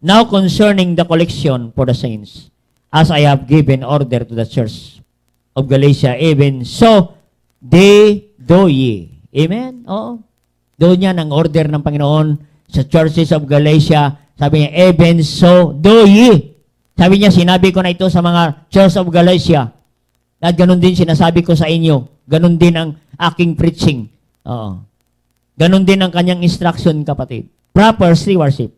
now concerning the collection for the saints, as I have given order to the church of Galatia, even so they do ye. Amen? Oo. Doon yan ang order ng Panginoon sa churches of Galatia. Sabi niya, even so do ye. Sabi niya, sinabi ko na ito sa mga church of Galatia. At ganun din sinasabi ko sa inyo. Ganun din ang aking preaching. Oo. Ganun din ang kanyang instruction, kapatid. Proper stewardship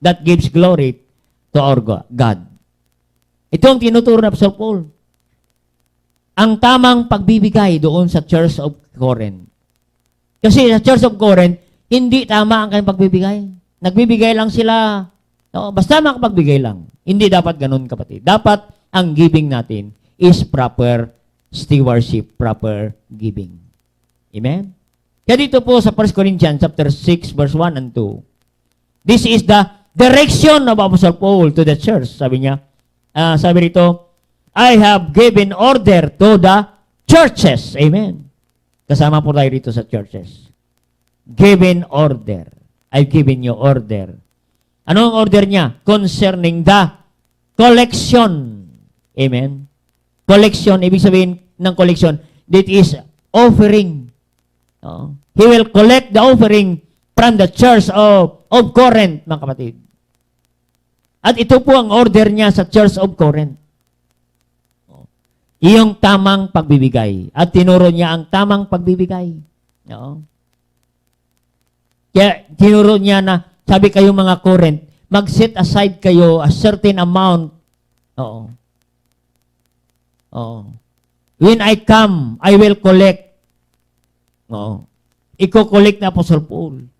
that gives glory to our God. Ito ang tinuturo ng Apostle Paul. Ang tamang pagbibigay doon sa Church of Corinth. Kasi sa Church of Corinth, hindi tama ang kanyang pagbibigay. Nagbibigay lang sila No, basta makapagbigay lang. Hindi dapat ganun, kapatid. Dapat ang giving natin is proper stewardship, proper giving. Amen? Kaya dito po sa 1 Corinthians chapter 6 verse 1 and 2. This is the direction of Apostle Paul to the church. Sabi niya, sabi rito, I have given order to the churches. Amen. Kasama po tayo rito sa churches. Given order. I've given you order. Ano ang order niya? Concerning the collection. Amen. Collection, ibig sabihin ng collection, that is offering. He will collect the offering from the church of Corinth, mga kapatid. At ito po ang order niya sa church of Corinth. Iyong tamang pagbibigay. At tinuro niya ang tamang pagbibigay. Kaya tinuro niya na, sabi kayo mga Corinth, mag-set aside kayo a certain amount. When I come, I will collect. Iko-collect na Apostle Paul.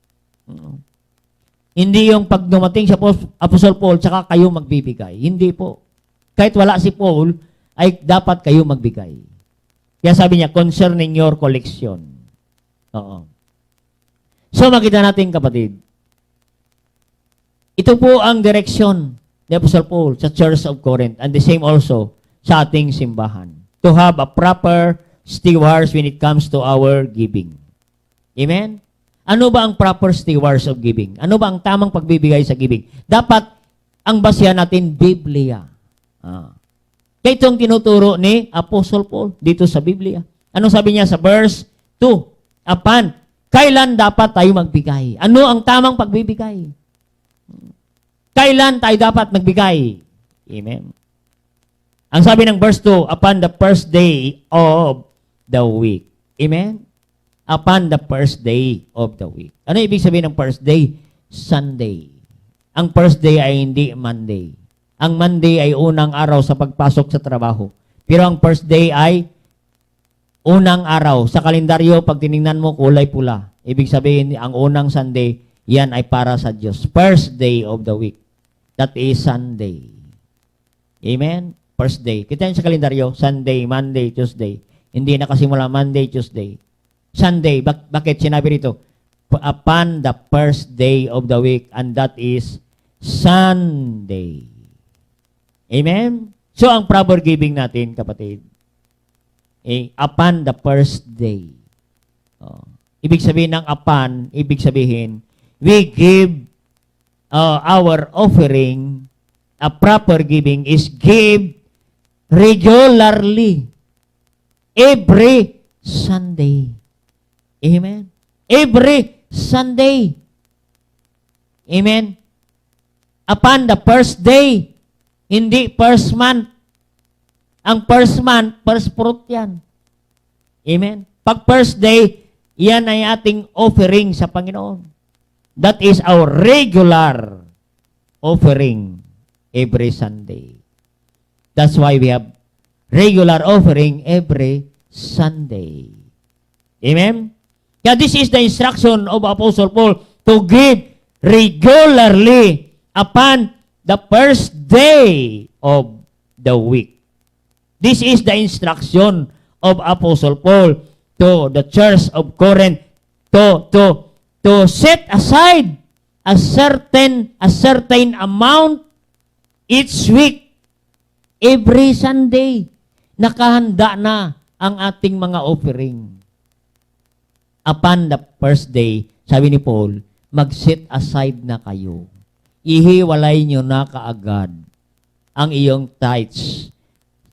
Hindi yung pag dumating sa Apostle Paul, tsaka kayo magbibigay. Hindi po. Kahit wala si Paul, ay dapat kayo magbigay. Kaya sabi niya, concerning your collection. So, makita natin, kapatid, ito po ang direksyon ni Apostle Paul sa Church of Corinth and the same also sa ating simbahan. To have a proper stewards when it comes to our giving. Amen? Ano ba ang proper stewards of giving? Ano ba ang tamang pagbibigay sa giving? Dapat ang basehan natin, Biblia. Kaya itong tinuturo ni Apostle Paul dito sa Biblia. Anong sabi niya sa verse 2? Kailan dapat tayo magbigay? Ano ang tamang pagbibigay? Kailan tayo dapat magbigay? Amen. Ang sabi ng verse 2, upon the first day of the week. Amen? Upon the first day of the week. Ano ibig sabihin ng first day? Sunday. Ang first day ay hindi Monday. Ang Monday ay unang araw sa pagpasok sa trabaho. Pero ang first day ay unang araw. Sa kalendaryo, pag tinignan mo, kulay pula. Ibig sabihin, ang unang Sunday, yan ay para sa Diyos. First day of the week. That is Sunday. Amen? First day. Kita yun sa kalendaryo, Sunday, Monday, Tuesday. Hindi nakasimula Monday, Tuesday. Sunday. Bakit sinabi rito? Upon the first day of the week, and that is Sunday. Amen? So, ang proper giving natin, kapatid, upon the first day. Ibig sabihin ng upon, ibig sabihin, we give our offering, a proper giving is give regularly. Every Sunday. Amen? Every Sunday. Amen? Upon the first day. Hindi first month. Ang first month, first fruit yan. Amen? Pag first day, yan ay ating offering sa Panginoon. That is our regular offering every Sunday. That's why we have regular offering every Sunday. Amen? Yeah, this is the instruction of Apostle Paul to give regularly upon the first day of the week. This is the instruction of Apostle Paul to the church of Corinth to set aside a certain amount each week. Every Sunday, nakahanda na ang ating mga offering. Upon the first day, sabi ni Paul, mag-set aside na kayo. Ihiwalay nyo na kaagad ang iyong tithes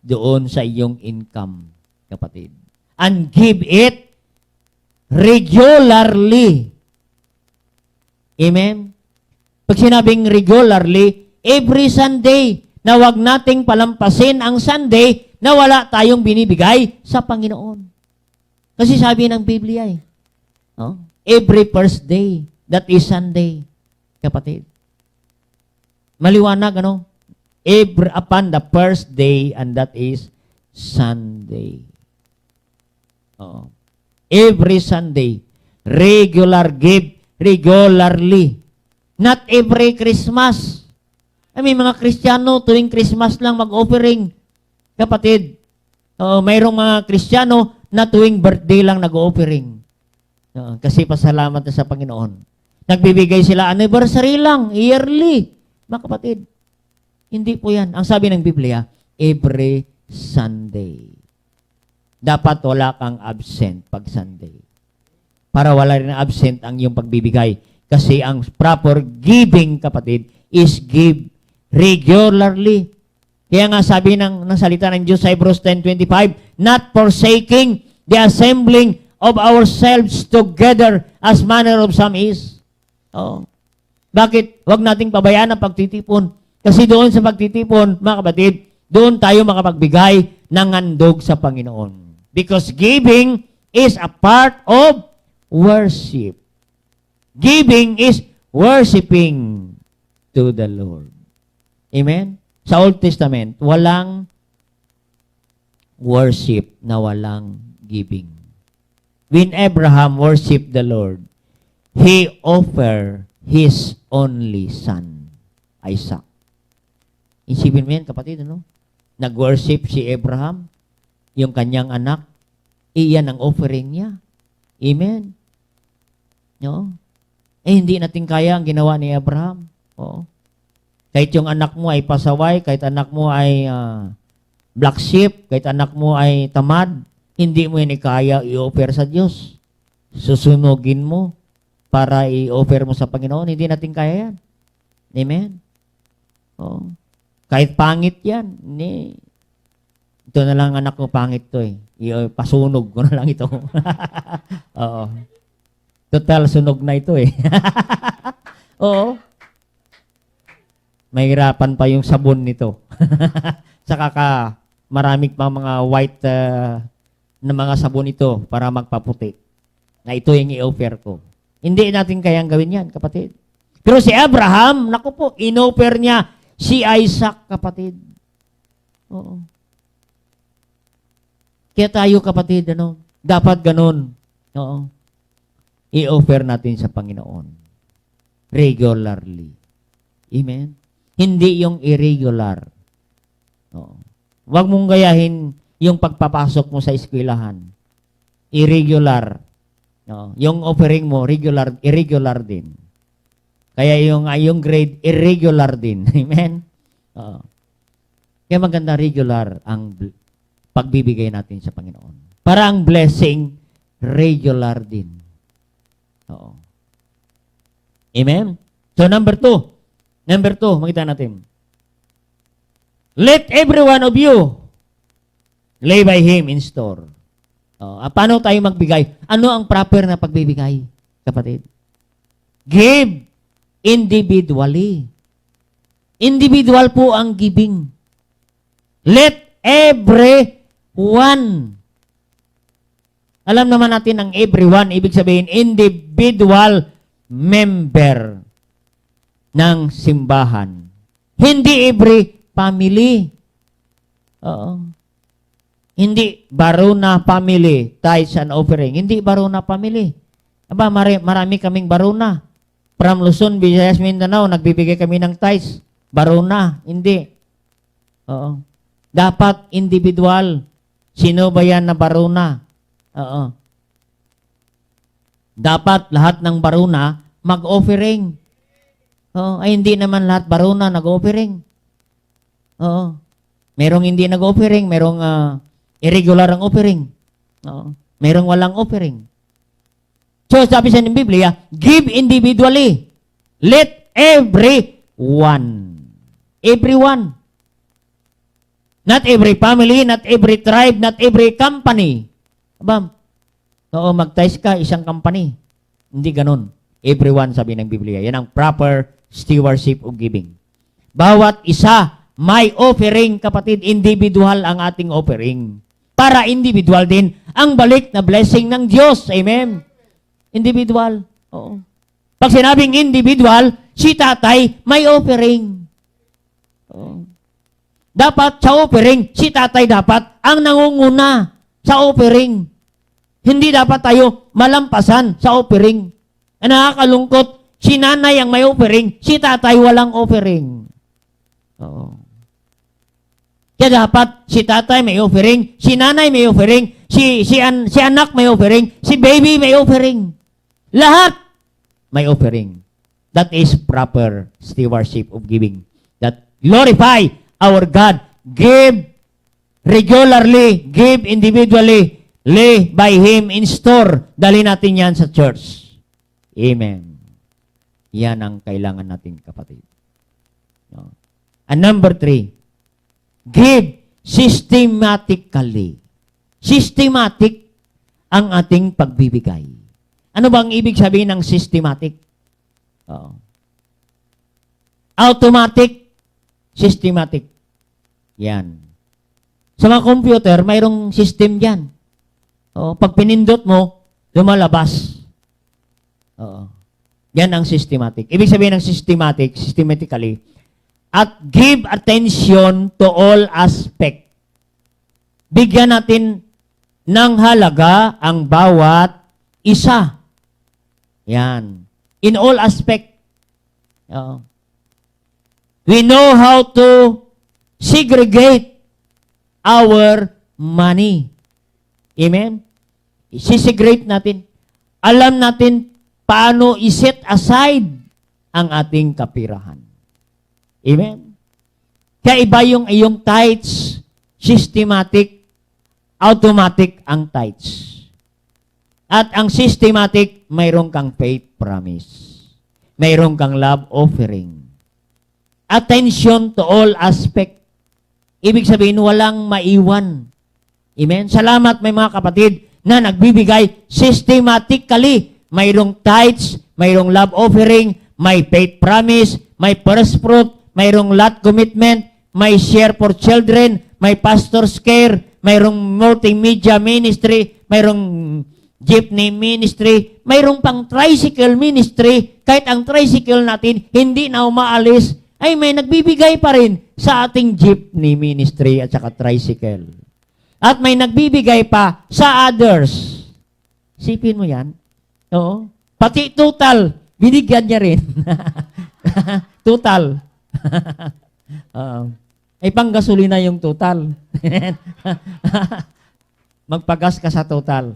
doon sa iyong income, kapatid. And give it regularly. Amen? Pag sinabing regularly, every Sunday, na wag nating palampasin ang Sunday na wala tayong binibigay sa Panginoon. Kasi sabi ng Biblia every first day, that is Sunday, kapatid. Maliwanag, upon the first day, and that is Sunday. Every Sunday, give regularly. Not every Christmas. May mga Kristiyano tuwing Christmas lang mag-offering. Kapatid, mayroong mga Kristiyano na tuwing birthday lang nag-offering. Kasi pasalamat na sa Panginoon. Nagbibigay sila anniversary lang, yearly. Mga kapatid, hindi po yan. Ang sabi ng Biblia, every Sunday. Dapat wala kang absent pag Sunday. Para wala rin absent ang iyong pagbibigay. Kasi ang proper giving, kapatid, is give regularly. Kaya nga sabi ng salita ng Diyos sa Hebrews 10:25, not forsaking the assembling of ourselves together as manner of some is. Bakit? Huwag nating pabayaan ang pagtitipon. Kasi doon sa pagtitipon, mga kapatid, doon tayo makapagbigay ng handog sa Panginoon. Because giving is a part of worship. Giving is worshiping to the Lord. Amen? Sa Old Testament, walang worship na walang giving. When Abraham worshiped the Lord, he offered his only son, Isaac. Isipin mo yan, kapatid, ano? Nag-worship si Abraham, yung kanyang anak, iyan ang offering niya. Amen? No? Hindi natin kaya ang ginawa ni Abraham. Kahit yung anak mo ay pasaway, kahit anak mo ay black sheep, kahit anak mo ay tamad, hindi mo yan kaya i-offer sa Diyos. Susunugin mo para i-offer mo sa Panginoon. Hindi natin kaya yan. Amen? Kahit pangit yan. Ito na lang anak ko, pangit to eh. Pasunog ko na lang ito. Oo. Total, sunog na ito eh. Oo. Mahirapan pa yung sabon nito. Saka maraming pa mga white na mga sabon ito para magpaputi. Na ito yung i-offer ko. Hindi natin kayang gawin yan, kapatid. Pero si Abraham, naku po, in-offer niya si Isaac, kapatid. Oo. Kaya tayo, kapatid, dapat ganun. Oo. I-offer natin sa Panginoon. Regularly. Amen? Hindi yung irregular. Huwag mong gayahin yung pagpapasok mo sa eskwelahan. Irregular. Yung offering mo, irregular din. Kaya yung grade, irregular din. Amen? Kaya maganda regular ang pagbibigay natin sa Panginoon. Para ang blessing, regular din. Amen? So number two, makita natin. Let every one of you lay by him in store. Paano tayo magbigay? Ano ang proper na pagbibigay, kapatid? Give individually. Individual po ang giving. Let everyone. Alam naman natin ang everyone, ibig sabihin individual member ng simbahan. Hindi every family. Hindi Baruna family, tithes and offering. Hindi Baruna family. Marami kaming Baruna. From Luzon, Visayas, Mindanao, nagbibigay kami ng tithes. Baruna, hindi. Dapat individual. Sino ba yan na Baruna? Dapat lahat ng Baruna mag-offering. Ay hindi naman lahat Baruna nag-offering. Merong hindi nag-offering, merong irregular ang offering. Merong walang offering. So sabi sa Biblia, give individually. Let everyone. Everyone. Not every family, not every tribe, not every company. Mag-tithe ka, isang company. Hindi ganun. Everyone, sabi ng Biblia. Yan ang proper stewardship of giving. Bawat isa, may offering, kapatid. Individual ang ating offering. Para individual din ang balik na blessing ng Diyos. Amen? Individual. Oo. Pag sinabing individual, si tatay may offering. Oo. Dapat sa offering, si tatay dapat ang nangunguna sa offering. Hindi dapat tayo malampasan sa offering. Nakakalungkot, si nanay ang may offering, si tatay walang offering. Oo. Kaya dapat si tatay may offering, si nanay may offering, si anak may offering, si baby may offering. Lahat may offering. That is proper stewardship of giving. That glorify our God. Give regularly, give individually, lay by Him in store. Dali natin yan sa church. Amen. Yan ang kailangan natin, kapatid. No? And number 3, give systematically. Systematic ang ating pagbibigay. Ano ba ang ibig sabihin ng systematic? Automatic, systematic. Yan. Sa mga computer, mayroong system dyan. Pag pinindot mo, lumalabas. Yan ang systematic. Ibig sabihin ng systematically, at give attention to all aspect. Bigyan natin ng halaga ang bawat isa. Yan. In all aspect. We know how to segregate our money. Amen? I-segregate natin. Alam natin paano i-set aside ang ating kapirahan. Amen? Kaya iba yung iyong tithes, systematic, automatic ang tithes. At ang systematic, mayroon kang faith promise. Mayroon kang love offering. Attention to all aspect. Ibig sabihin, walang maiwan. Amen? Salamat may mga kapatid na nagbibigay systematically. Mayroong tithes, mayroong love offering, may faith promise, may first fruit, mayroong lot commitment, may share for children, may pastor's care, mayroong multimedia ministry, mayroong jeepney ministry, mayroong pang tricycle ministry. Kahit ang tricycle natin hindi na umaalis, ay may nagbibigay pa rin sa ating jeepney ministry at saka tricycle. At may nagbibigay pa sa others. Sipin mo yan. Oo. Pati total, binigyan niya rin. Total. Ay panggasolina yung total. Magpagas ka sa total.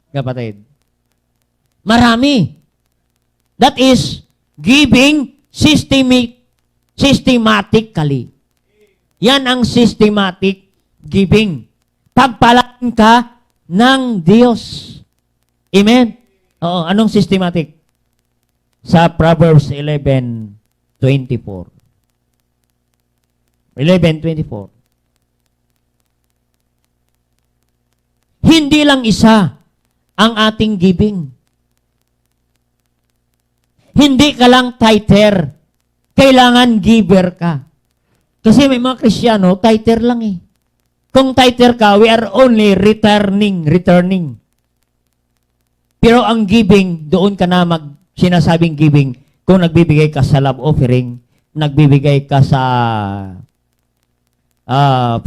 Kapatid. Marami. That is giving systematically. Yan ang systematic giving. Pagpalaan ka ng Diyos. Amen? Oo, anong systematic? Sa Proverbs 11:24. 11:24. Hindi lang isa ang ating giving. Hindi ka lang tither. Kailangan giver ka. Kasi may mga Kristiyano, tither lang eh. Kung tither ka, we are only returning. Pero ang giving, doon ka na sinasabing giving. Kung nagbibigay ka sa love offering, nagbibigay ka sa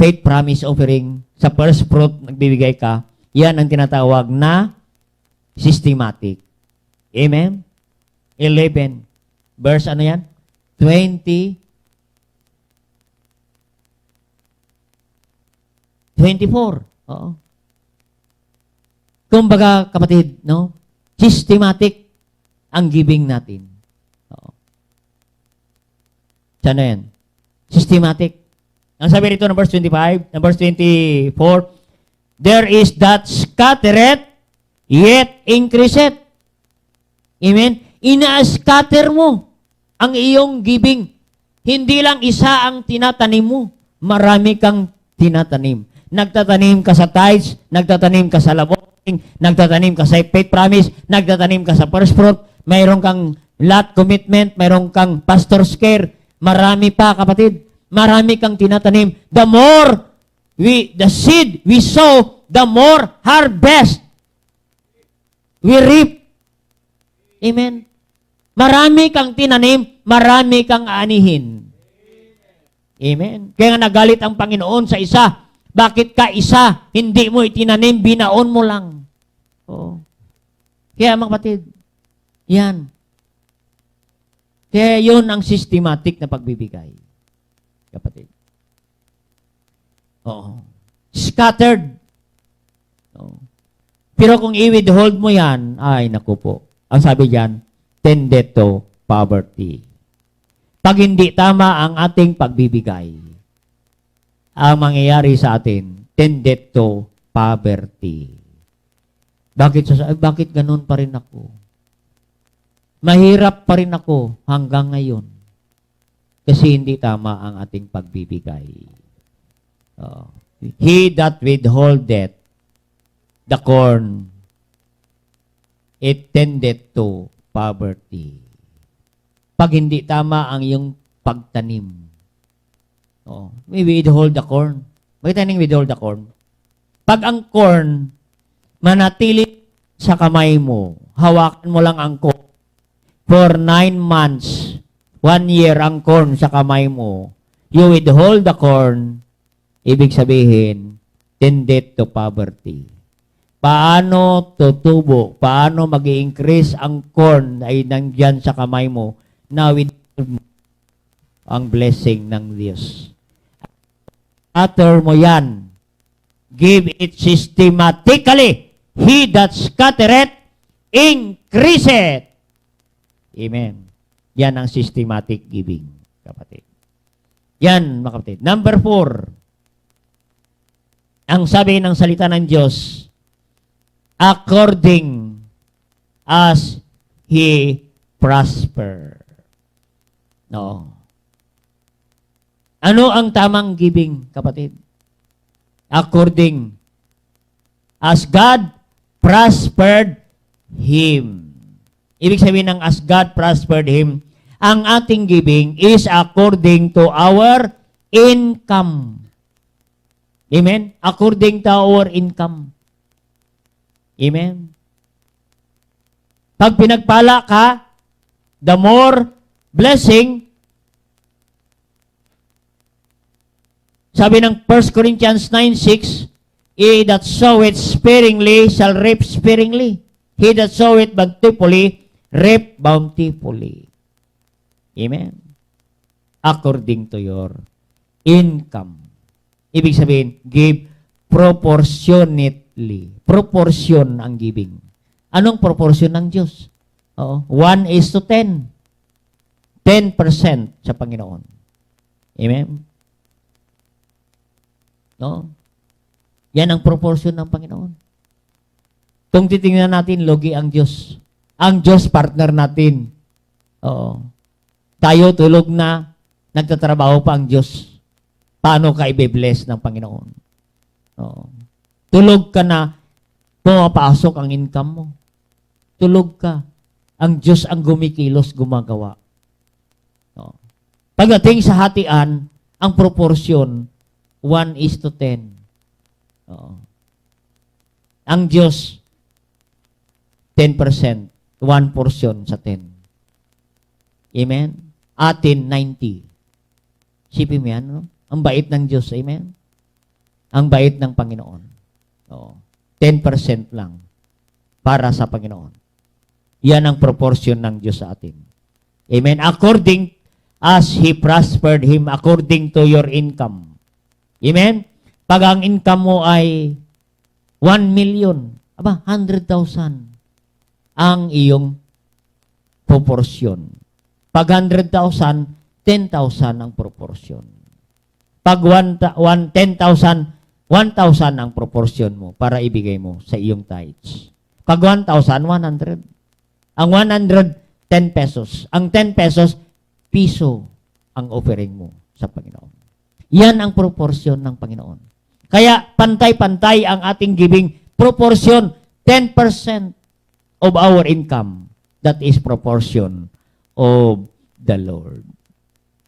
faith promise offering, sa first fruit, nagbibigay ka, yan ang tinatawag na systematic. Amen? 11. Verse ano yan? 20. 24. Oo. Kumbaga, kapatid, no? Systematic ang giving natin. Oo. Sana yan? Systematic. Ang sabi rito ng verse 25, ng verse 24, there is that scattereth, yet increaseth. Amen? Ina-scatter mo ang iyong giving. Hindi lang isa ang tinatanim mo. Marami kang tinatanim. Nagtatanim ka sa tithes, nagtatanim ka sa love offering, nagtatanim ka sa faith promise, nagtatanim ka sa first fruit, mayroon kang lot commitment, mayroon kang pastor's care. Marami pa, kapatid. Marami kang tinatanim. The more the seed we sow, the more harvest we reap. Amen. Marami kang tinanim, marami kang aanihin. Amen. Kaya nga nagalit ang Panginoon sa isa. Bakit ka isa? Hindi mo itinanim, binaon mo lang. Oo. Kaya mga kapatid, yan. Kaya yun ang systematic na pagbibigay. kapatid. Oo. Scattered. Oo. Pero kung i-withhold mo yan, ay naku po. Ang sabi diyan, tended to poverty. Pag hindi tama ang ating pagbibigay, ang mangyayari sa atin, tended to poverty. Bakit ganun pa rin ako? Mahirap pa rin ako hanggang ngayon. Kasi hindi tama ang ating pagbibigay. He that withholdeth the corn, it tended to poverty. Pag hindi tama ang iyong pagtanim, may withhold the corn. Bakit tayo withhold the corn? Pag ang corn manatili sa kamay mo, hawakan mo lang ang corn for 9 months, 1 year ang corn sa kamay mo, you withhold the corn, ibig sabihin, tended to poverty. Paano tutubo? Paano mag-i-increase ang corn ay nandyan sa kamay mo na withhold mo ang blessing ng Diyos? Utter mo yan. Give it systematically. He that scattereth, increaseth. Amen. Yan ang systematic giving, kapatid. Yan, mga kapatid. Number 4. Ang sabi ng salita ng Diyos, according as He prosper. No. Ano ang tamang giving, kapatid? According as God prospered him. Ibig sabihin ng as God prospered him, ang ating giving is according to our income. Amen? According to our income. Amen? Pag pinagpala ka, the more blessing. Sabi ng 1 Corinthians 9:6, he that soweth sparingly shall reap sparingly. He that soweth bountifully, reap bountifully. Amen? According to your income. Ibig sabihin, give proportionately. Proportion ang giving. Anong proportion ng Diyos? 1:10. 10% sa Panginoon. Amen? No? Yan ang proportion ng Panginoon. Kung titingnan natin, logi ang Diyos. Ang Diyos partner natin. Tayo tulog na, nagtatrabaho pa ang Diyos. Paano ka i-bless ng Panginoon? Tulog ka na, pumapasok ang income mo. Tulog ka. Ang Diyos ang gumikilos, gumagawa. Pagdating sa hatian, ang proportion, 1:10. Ang Diyos, 10%, 1 portion sa 10. Amen? Atin, 90. Sipin mo yan, no? Ang bait ng Diyos, amen? Ang bait ng Panginoon. 10% lang para sa Panginoon. Yan ang proportion ng Diyos sa atin. Amen? According as He prospered him, according to your income. Amen? Pag ang income mo ay 1 million, 100,000 ang iyong proportion. Pag 100,000, 10,000 ang proportion. Pag 10,000, 1,000 ang proportion mo para ibigay mo sa iyong tithes. Pag 1,000, 100. Ang 100, 10 pesos. Ang 10 pesos, piso ang offering mo sa Panginoon. Yan ang proportion ng Panginoon. Kaya pantay-pantay ang ating giving. Proportion, 10% of our income. That is proportion of the Lord.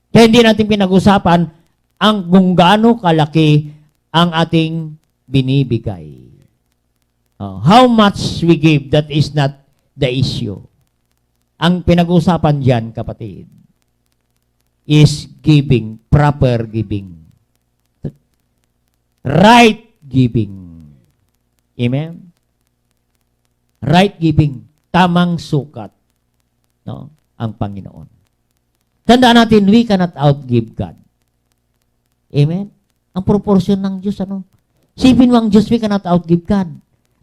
Kaya hindi natin pinag-usapan ang kung gaano kalaki ang ating binibigay. How much we give, that is not the issue. Ang pinag-usapan diyan, kapatid, is giving, proper giving. Right giving. Amen? Right giving. Tamang sukat. No? Ang Panginoon. Tandaan natin, we cannot outgive God. Amen? Ang proportion ng Diyos, ano? Sipin mo ang Diyos, we cannot outgive God.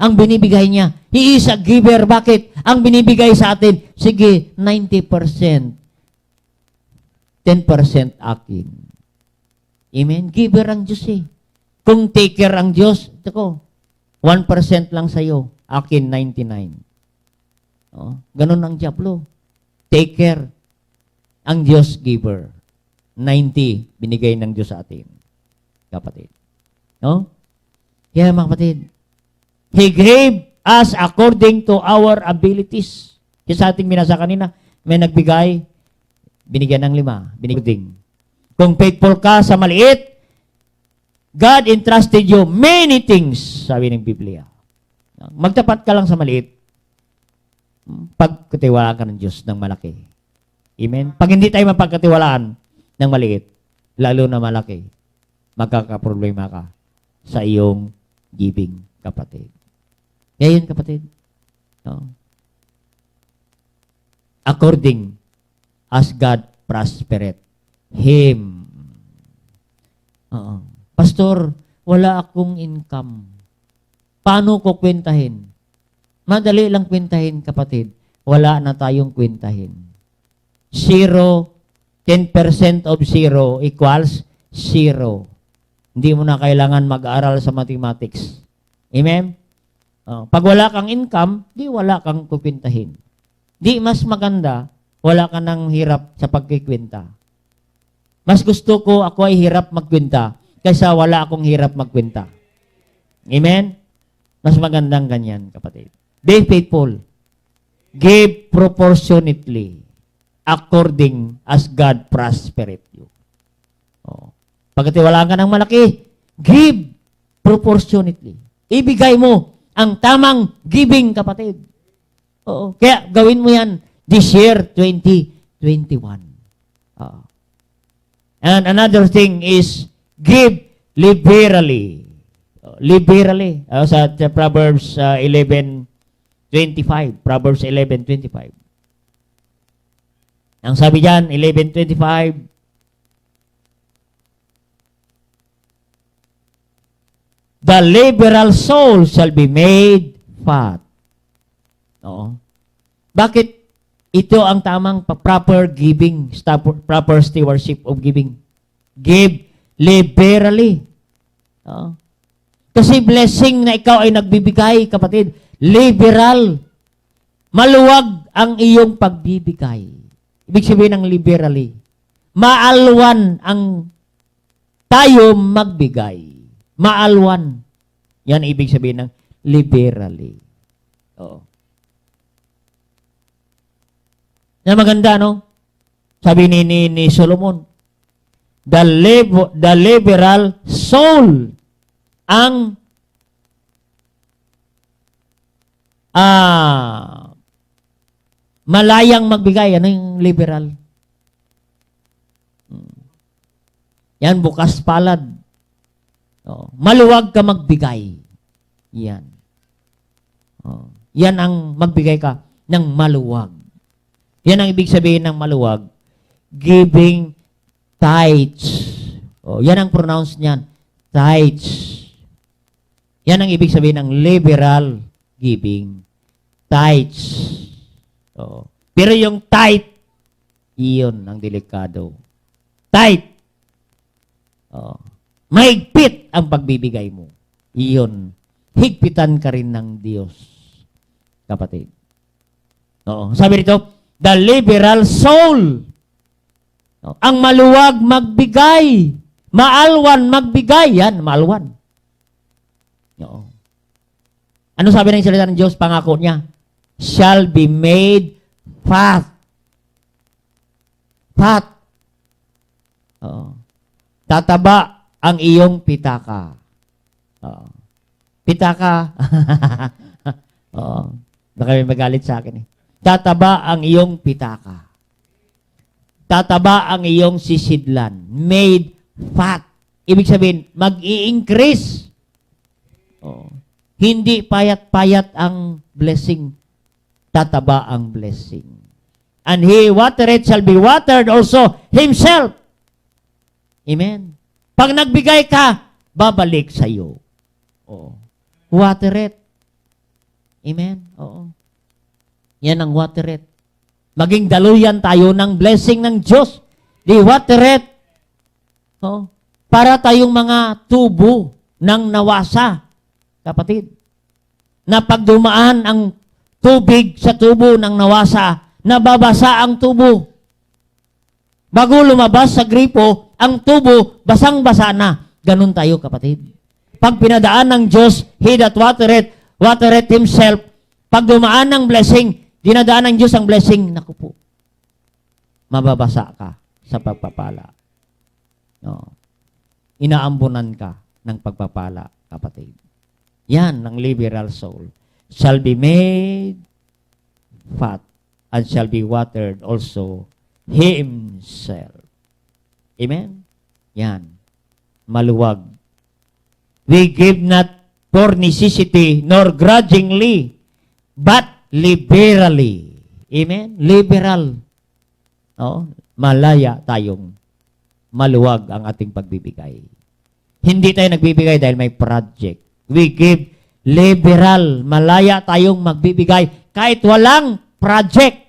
Ang binibigay niya, He is a giver. Bakit? Ang binibigay sa atin, sige, 90%. 10% akin. Amen? Giver ang Diyos eh. Kung taker ang Diyos, ito ko, 1% lang sa'yo, akin 99. Oh, ganun ang Diablo. Taker. Ang Diyos, giver. 90, binigay ng Diyos sa atin. Kapatid. No? Kaya mga kapatid, He gave us according to our abilities. Kaya sa ating binasa kanina, may nagbigay, binigyan ng 5, binigyan. Kung faithful ka sa maliit, God entrusted you many things, sabi ng Biblia. Magtapat ka lang sa maliit, pagkatiwalaan ka ng Diyos ng malaki. Amen? Pag hindi tayo mapagkatiwalaan ng maliit, lalo na malaki, magkakaproblema ka sa iyong giving, kapatid. Kaya yun, kapatid. No? According as God prospereth him. Pastor, wala akong income. Paano ko kwentahin? Madali lang kwentahin, kapatid. Wala na tayong kwentahin. 0, 10% of 0 equals 0. Hindi mo na kailangan mag-aral sa mathematics. Amen? Pag wala kang income, di wala kang kukwintahin. Di mas maganda, wala ka nang hirap sa pagkikwenta. Mas gusto ko ako ay hirap magkwenta kaysa wala akong hirap magkwenta. Amen? Mas magandang ganyan, kapatid. Be faithful. Give proportionately according as God prospereth you. Pagkatiwalaan ka ng malaki, give proportionately. Ibigay mo ang tamang giving, kapatid. Oo. Kaya gawin mo yan this year, 2021. And another thing is, give liberally. Liberally. Sa Proverbs 11:25. Proverbs 11:25. Ang sabi dyan, 11:25, the liberal soul shall be made fat. Oo. Bakit ito ang tamang proper giving, proper stewardship of giving? Give liberally. Oo. Kasi blessing na ikaw ay nagbibigay, kapatid. Liberal. Maluwag ang iyong pagbibigay. Ibig sabihin ng liberally. Maalwan ang tayo magbigay. Maalwan. Yan ibig sabihin ng liberally. Oo. Na maganda, no? Sabi ni Solomon, the liberal soul ang malayang magbigay. Ano yung liberal? Yan, bukas palad. Maluwag ka magbigay. Yan. Yan ang magbigay ka ng maluwag. Yan ang ibig sabihin ng maluwag. Giving tithes. Yan ang pronounce niyan. Tithes. Yan ang ibig sabihin ng liberal giving. Tithes. Pero yung tithe, iyon ang delikado. Tithe. Mahigpit ang pagbibigay mo. Iyon. Higpitan ka rin ng Diyos. Kapatid. Sabi rito, the liberal soul. Ang maluwag magbigay. Maalwan magbigay. Yan, maalwan. Ano sabi ng salita ng Diyos? Pangako niya. Shall be made fat. Fat. Tataba ang iyong pitaka. Pitaka. Baka may magalit sa akin eh. Tataba ang iyong pitaka. Tataba ang iyong sisidlan. Made fat. Ibig sabihin, mag-i-increase. Hindi payat-payat ang blessing. Tataba ang blessing. And he watered shall be watered also himself. Amen. Pag nagbigay ka, babalik sa iyo. Oo. Water it. Amen? Oo. Yan ang water it. Maging daluyan tayo ng blessing ng Diyos. Di water it. Oo. Para tayong mga tubo ng nawasa. Kapatid. Na pag dumaan ang tubig sa tubo ng nawasa, nababasa ang tubo. Bago lumabas sa gripo, ang tubo, basang-basa na. Ganun tayo, kapatid. Pag pinadaan ng Diyos, He that watereth Himself. Pag dumaan ng blessing, dinadaan ng Diyos ang blessing, naku po, mababasa ka sa pagpapala. No. Inaambunan ka ng pagpapala, kapatid. Yan ang liberal soul. Shall be made fat and shall be watered also himself. Amen? Yan. Maluwag. We give not for necessity nor grudgingly, but liberally. Amen? Liberal. Oo? Malaya tayong maluwag ang ating pagbibigay. Hindi tayo nagbibigay dahil may project. We give liberal. Malaya tayong magbibigay kahit walang project.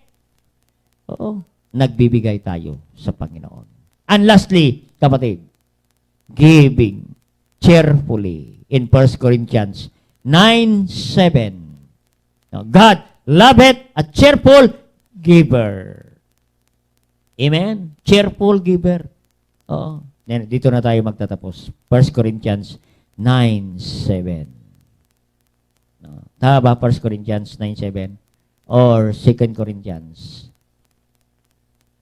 Oo. Nagbibigay tayo sa Panginoon. And lastly, kapatid, giving cheerfully in 1 Corinthians 9:7. Now, God loveth a cheerful giver. Amen? Cheerful giver. Oo. Dito na tayo magtatapos. 1 Corinthians 9:7. No. Tama ba 1 Corinthians 9:7? Or 2 Corinthians?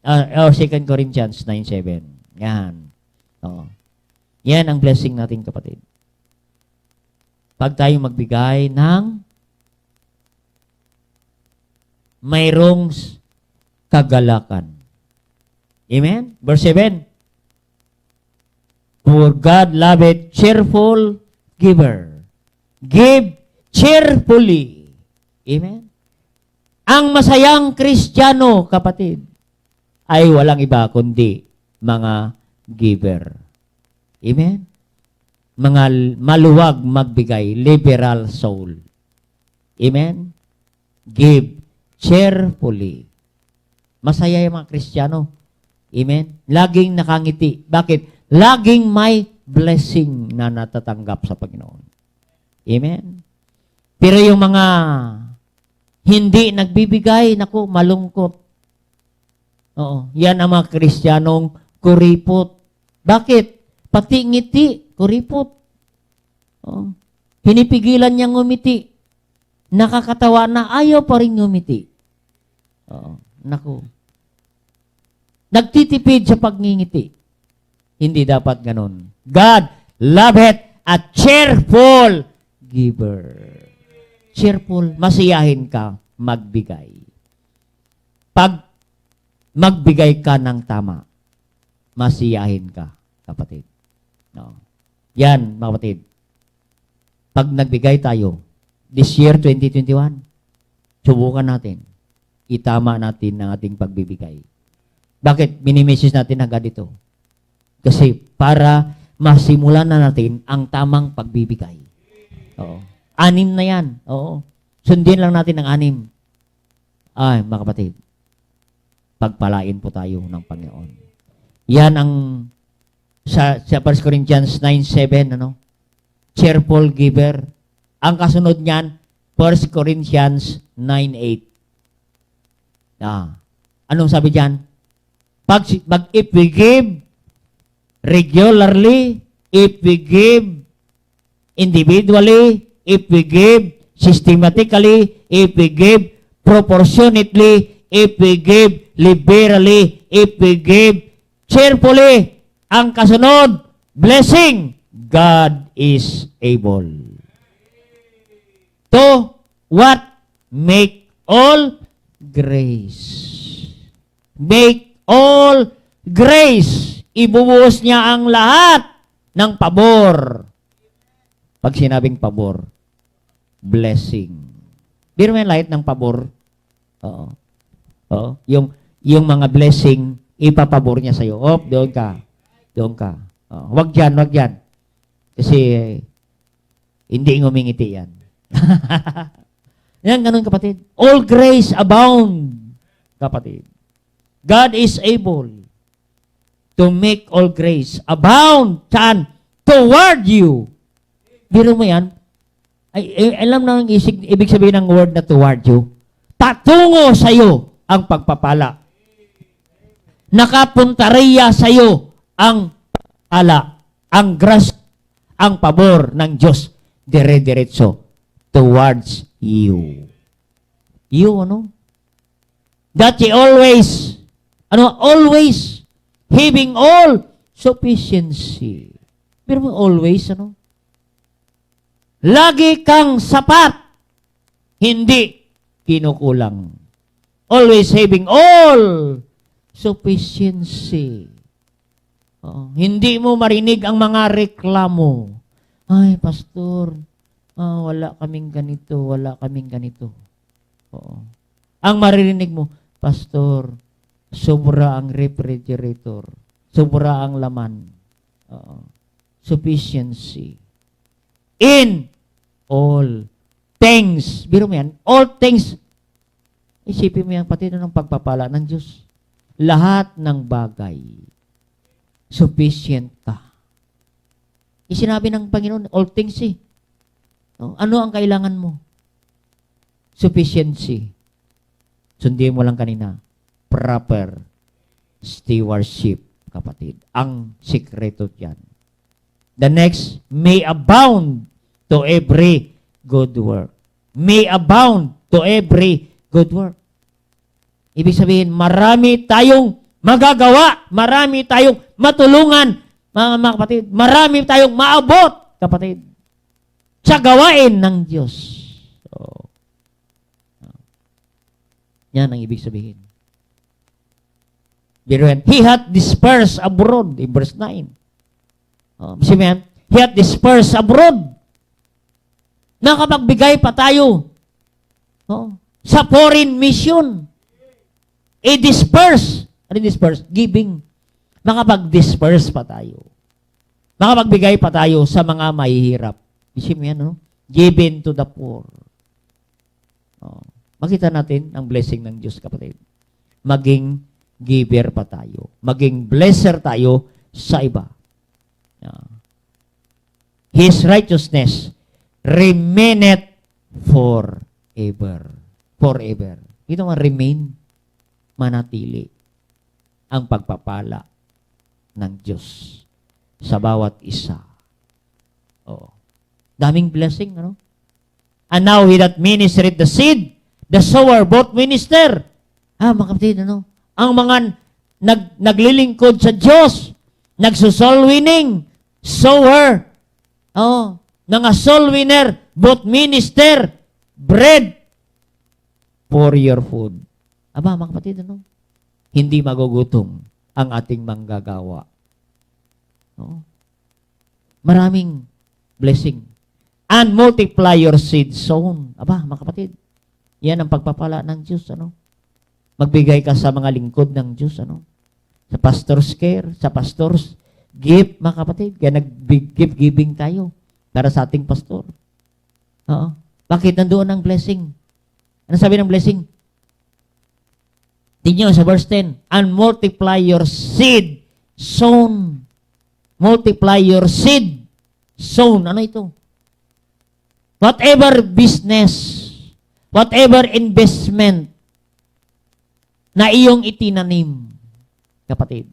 Or 2 Corinthians 9:7. Yan. Oo. Yan ang blessing natin, kapatid. Pag tayo magbigay ng mayroong kagalakan. Amen? Verse 7. For God loveth cheerful giver. Give cheerfully. Amen? Ang masayang Kristiyano, kapatid, ay walang iba kundi mga giver. Amen? Mga maluwag magbigay, liberal soul. Amen? Give cheerfully. Masaya yung mga Kristiyano. Amen? Laging nakangiti. Bakit? Laging may blessing na natatanggap sa Panginoon. Amen? Pero yung mga hindi nagbibigay, naku, malungkot. Oo. Yan ang mga Kristiyanong kuripot. Bakit? Pati ngiti, kuripot. Oo. Pinipigilan niyang ngumiti. Nakakatawa na ayaw pa rin ngumiti. Oo. Naku. Nagtitipid sa pagngingiti. Hindi dapat ganun. God loveth a cheerful giver. Cheerful, masiyahin ka magbigay. Pag magbigay ka ng tama, masiyahin ka, kapatid. No. Yan, mga kapatid. Pag nagbigay tayo, this year, 2021, subukan natin. Itama natin ang ating pagbibigay. Bakit? Minimisis natin agad ito. Kasi para masimulan na natin ang tamang pagbibigay. Oo. 6 na yan. Oo. Sundin lang natin ang 6. Ay, mga kapatid, pagpalain po tayo ng Panginoon. Yan ang sa 1 Corinthians 9:7, ano? Cheerful giver. Ang kasunod niyan, 1 Corinthians 9:8. Anong sabi diyan? If we give regularly, if we give individually, if we give systematically, if we give proportionately, if we give liberally, if we give cheerfully, ang kasunod, blessing, God is able to what? Make all grace. Make all grace. Ibubuhos niya ang lahat ng pabor. Pag sinabing pabor, blessing. Biro mo yung lahat ng pabor? Oo. Oo. Yung mga blessing, ipapabor niya sa'yo. Doon ka. Doon ka. Wag yan, wag yan. Kasi hindi ngumingiti yan. Yan, ganun kapatid. All grace abound, kapatid. God is able to make all grace abound, saan? Toward you. Biro mo yan? Alam na ang ibig sabihin ng word na toward you? Patungo sa iyo ang pagpapala. Nakapuntariya sa iyo ang pagpapala, ang grace, ang pabor ng Diyos, dire-diretso towards you. You, That ye always, always, having all sufficiency. Pero mo always, Lagi kang sapat, hindi kinukulang. Always having all sufficiency. Hindi mo marinig ang mga reklamo. Ay, pastor, wala kaming ganito, wala kaming ganito. Ang maririnig mo, pastor, sobra ang refrigerator, sobra ang laman. Sufficiency. In all things. Biro mo yan, all things. Isipin mo yan, pati ng pagpapala ng Diyos. Lahat ng bagay, sufficient ka. Isinabi ng Panginoon, all things Ano ang kailangan mo? Sufficiency. Sundin mo lang kanina, proper stewardship, kapatid. Ang sikreto dyan. The next, may abound to every good work. May abound to every good work. Ibig sabihin, marami tayong magagawa, marami tayong matulungan, mga kapatid, marami tayong maabot, kapatid, sa gawain ng Diyos. Yan ang ibig sabihin. Biruan, He hath dispersed abroad, in verse 9. Simeon, He hath dispersed abroad. Nakapagbigay pa tayo sa foreign mission. I-disperse. Ano disperse? Giving. Makapag-disperse pa tayo. Makapagbigay pa tayo sa mga mahihirap. Simeon, given to the poor. Makita natin ang blessing ng Diyos, kapatid. Maging giver pa tayo. Maging blesser tayo sa iba. His righteousness remaineth forever. Forever. Ito nga, remain, manatili ang pagpapala ng Diyos sa bawat isa. Daming blessing, And now, he that ministered the seed, the sower, both minister. Mga kapatid, Ang mga naglilingkod sa Diyos, nagsusol winning, sower, mga soul winner, both minister, bread for your food. Mga kapatid, hindi magugutom ang ating manggagawa. Maraming blessing. And multiply your seed sown. Mga kapatid, yan ang pagpapala ng Diyos, Magbigay ka sa mga lingkod ng Diyos, Sa pastor's care, sa pastor's gift, mga kapatid. Kaya nag-gift giving tayo para sa ating pastor. Bakit nandoon ang blessing? Ano sabi ng blessing? Tingnan sa verse 10. And multiply your seed sown. Multiply your seed sown. Ano ito? Whatever business, whatever investment na iyong itinanim, kapatid,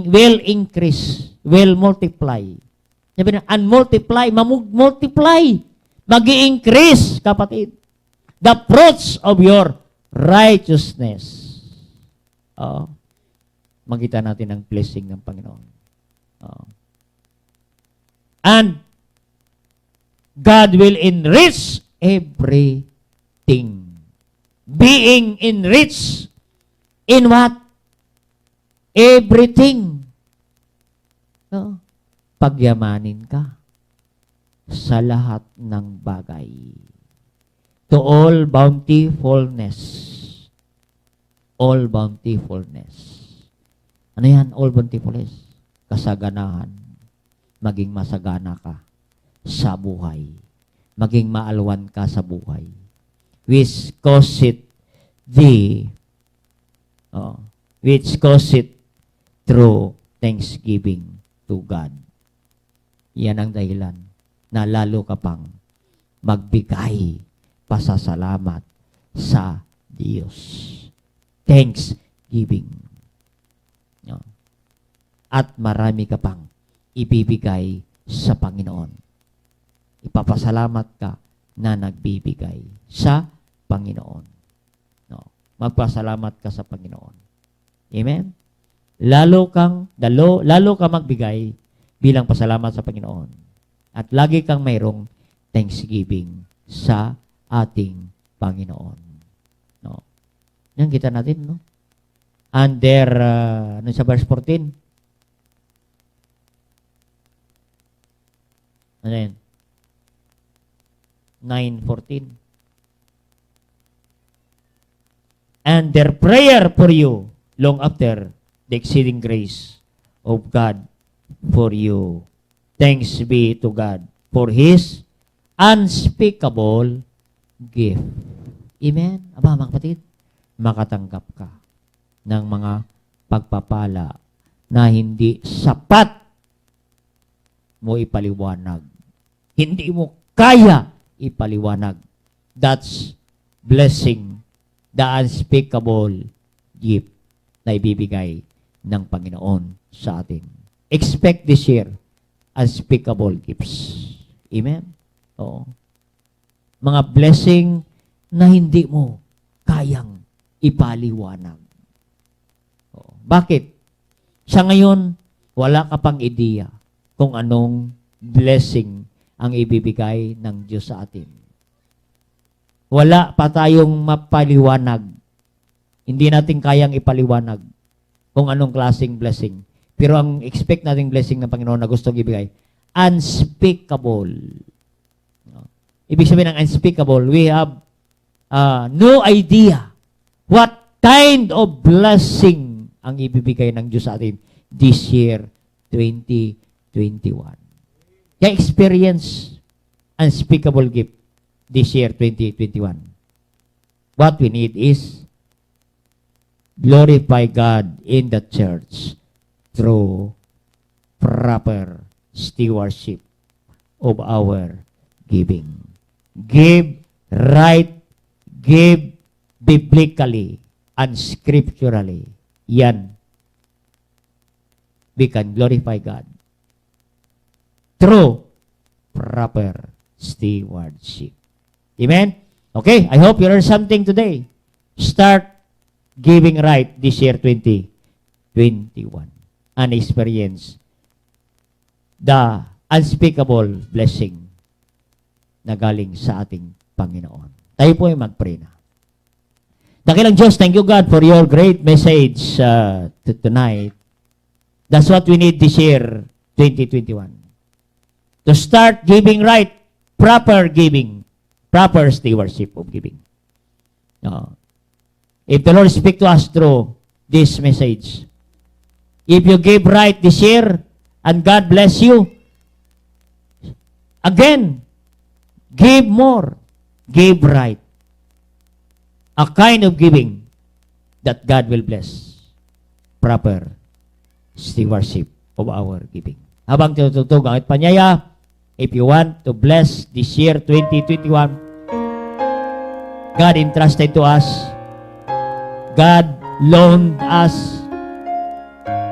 will increase, will multiply. Sabi na, and multiply, multiply, mag-i-increase, kapatid, the fruits of your righteousness. Makita natin ang blessing ng Panginoon. And God will enrich everything. Being enriched in what? Everything. Pagyamanin ka sa lahat ng bagay. To all bountifulness. All bountifulness. Ano yan? All bountifulness. Kasaganahan. Maging masagana ka sa buhay. Maging maalwan ka sa buhay. Which causeth thee, which causeth through thanksgiving to God. Yan ang dahilan na lalo ka pang magbigay pasasalamat sa Diyos. Thanksgiving. At marami ka pang ibibigay sa Panginoon. Ipapasalamat ka na nagbibigay sa Panginoon. Magpasalamat ka sa Panginoon. Amen? Lalo kang magbigay bilang pasalamat sa Panginoon. At lagi kang mayroong thanksgiving sa ating Panginoon. No. Yan kita natin, no? Under, sa verse 14. Ano yan? 9:14. And their prayer for you long after the exceeding grace of God for you. Thanks be to God for His unspeakable gift. Amen? Aba, mga kapatid, makatanggap ka ng mga pagpapala na hindi sapat mo ipaliwanag. Hindi mo kaya ipaliwanag. That's blessing, the unspeakable gift na ibibigay ng Panginoon sa atin. Expect this year unspeakable gifts. Amen? Oo. Mga blessing na hindi mo kayang ipaliwanag. Oo. Bakit? Sa ngayon, wala ka pang ideya kung anong blessing ang ibibigay ng Diyos sa atin. Wala pa tayong mapaliwanag. Hindi natin kayang ipaliwanag kung anong klaseng blessing. Pero ang expect nating blessing ng Panginoon na gustong ibigay, unspeakable. Ibig sabihin ng unspeakable, we have no idea what kind of blessing ang ibibigay ng Diyos sa atin this year, 2021. Kaya experience unspeakable gift this year, 2021. What we need is glorify God in the church through proper stewardship of our giving. Give right, give biblically and scripturally. Yan. We can glorify God through proper stewardship. Amen? Okay, I hope you learned something today. Start giving right this year, 2021. And experience the unspeakable blessing na galing sa ating Panginoon. Tayo po ay mag-pray na. Dakilang Diyos, thank you God for your great message tonight. That's what we need this year, 2021. To start giving right, proper giving, proper stewardship of giving. If the Lord speak to us through this message, if you give right this year, and God bless you, again, give more, give right. A kind of giving that God will bless. Proper stewardship of our giving. Habang tinutugtog ang panyaya, if you want to bless this year, 2021, God entrusted to us, God loaned us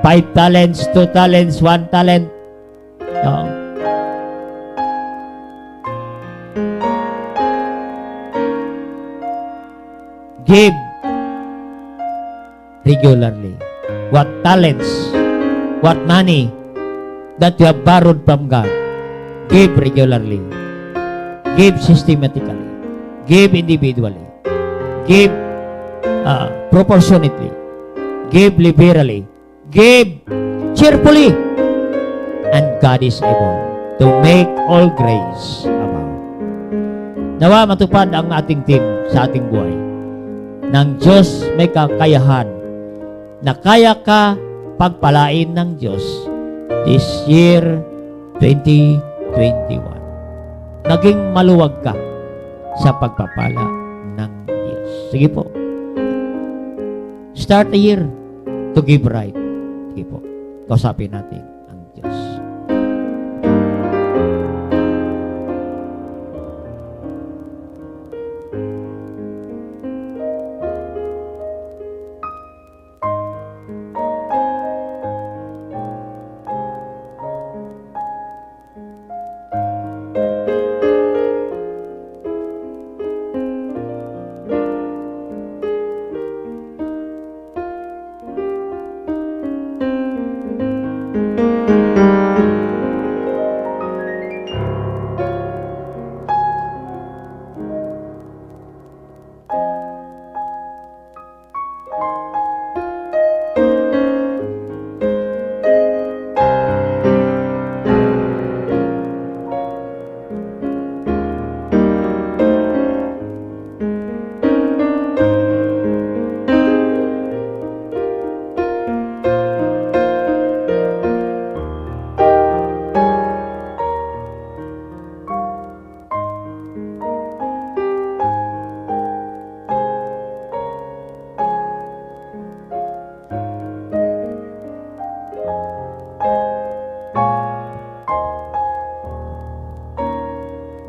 5 talents, 2 talents, 1 talent. Give regularly. What talents, what money that you have borrowed from God, give regularly. Give systematically. Give individually. Give proportionately. Give liberally. Give cheerfully. And God is able to make all grace abound. Nawa matupad ang ating team sa ating buhay. Nang Diyos may kakayahan na kaya ka pagpalain ng Diyos this year 2021. Naging maluwag ka sa pagpapala ng Diyos. Sige po. Start the year to give right. Sige po. Kausapin natin ang Diyos.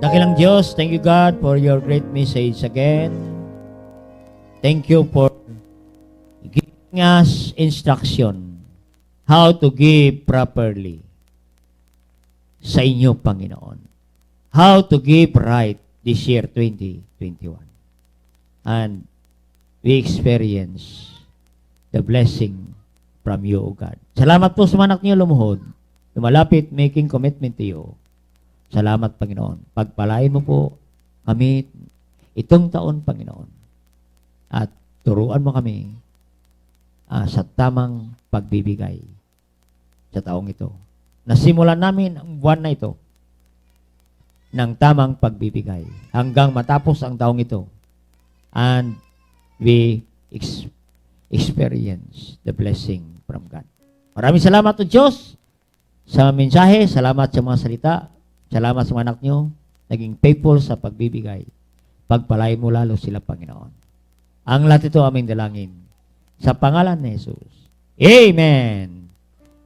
Dakilang Diyos, thank you God for your great message again. Thank you for giving us instruction how to give properly sa inyo, Panginoon. How to give right this year 2021. And we experience the blessing from you, O God. Salamat po sa mga anak niyo lumuhod, lumalapit, making commitment to you. Salamat, Panginoon. Pagpalain mo po kami itong taon, Panginoon. At turuan mo kami sa tamang pagbibigay sa taong ito. Nasimulan namin ang buwan na ito ng tamang pagbibigay hanggang matapos ang taong ito. And we experience the blessing from God. Maraming salamat o Diyos sa mensahe. Salamat sa mga salita. Salamat sa mga anak nyo, naging faithful sa pagbibigay. Pagpalain mo lalo sila, Panginoon. Ang lahat ito aming dalangin. Sa pangalan ni Jesus. Amen.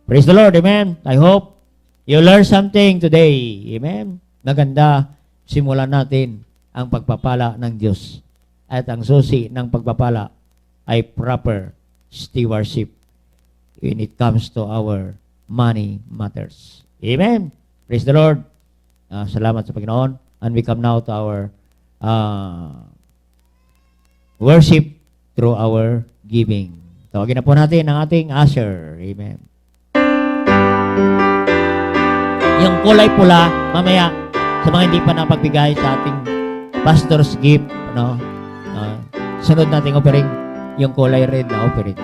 Praise the Lord. Amen. I hope you learn something today. Amen. Maganda, simulan natin ang pagpapala ng Diyos. At ang susi ng pagpapala ay proper stewardship when it comes to our money matters. Amen. Praise the Lord. Salamat sa Panginoon. And we come now to our worship through our giving. Tawagin na po natin ang ating usher. Amen. Yung kulay pula, mamaya, sa mga hindi pa napagbigay sa ating pastor's gift, sunod nating offering, yung kulay red na offering.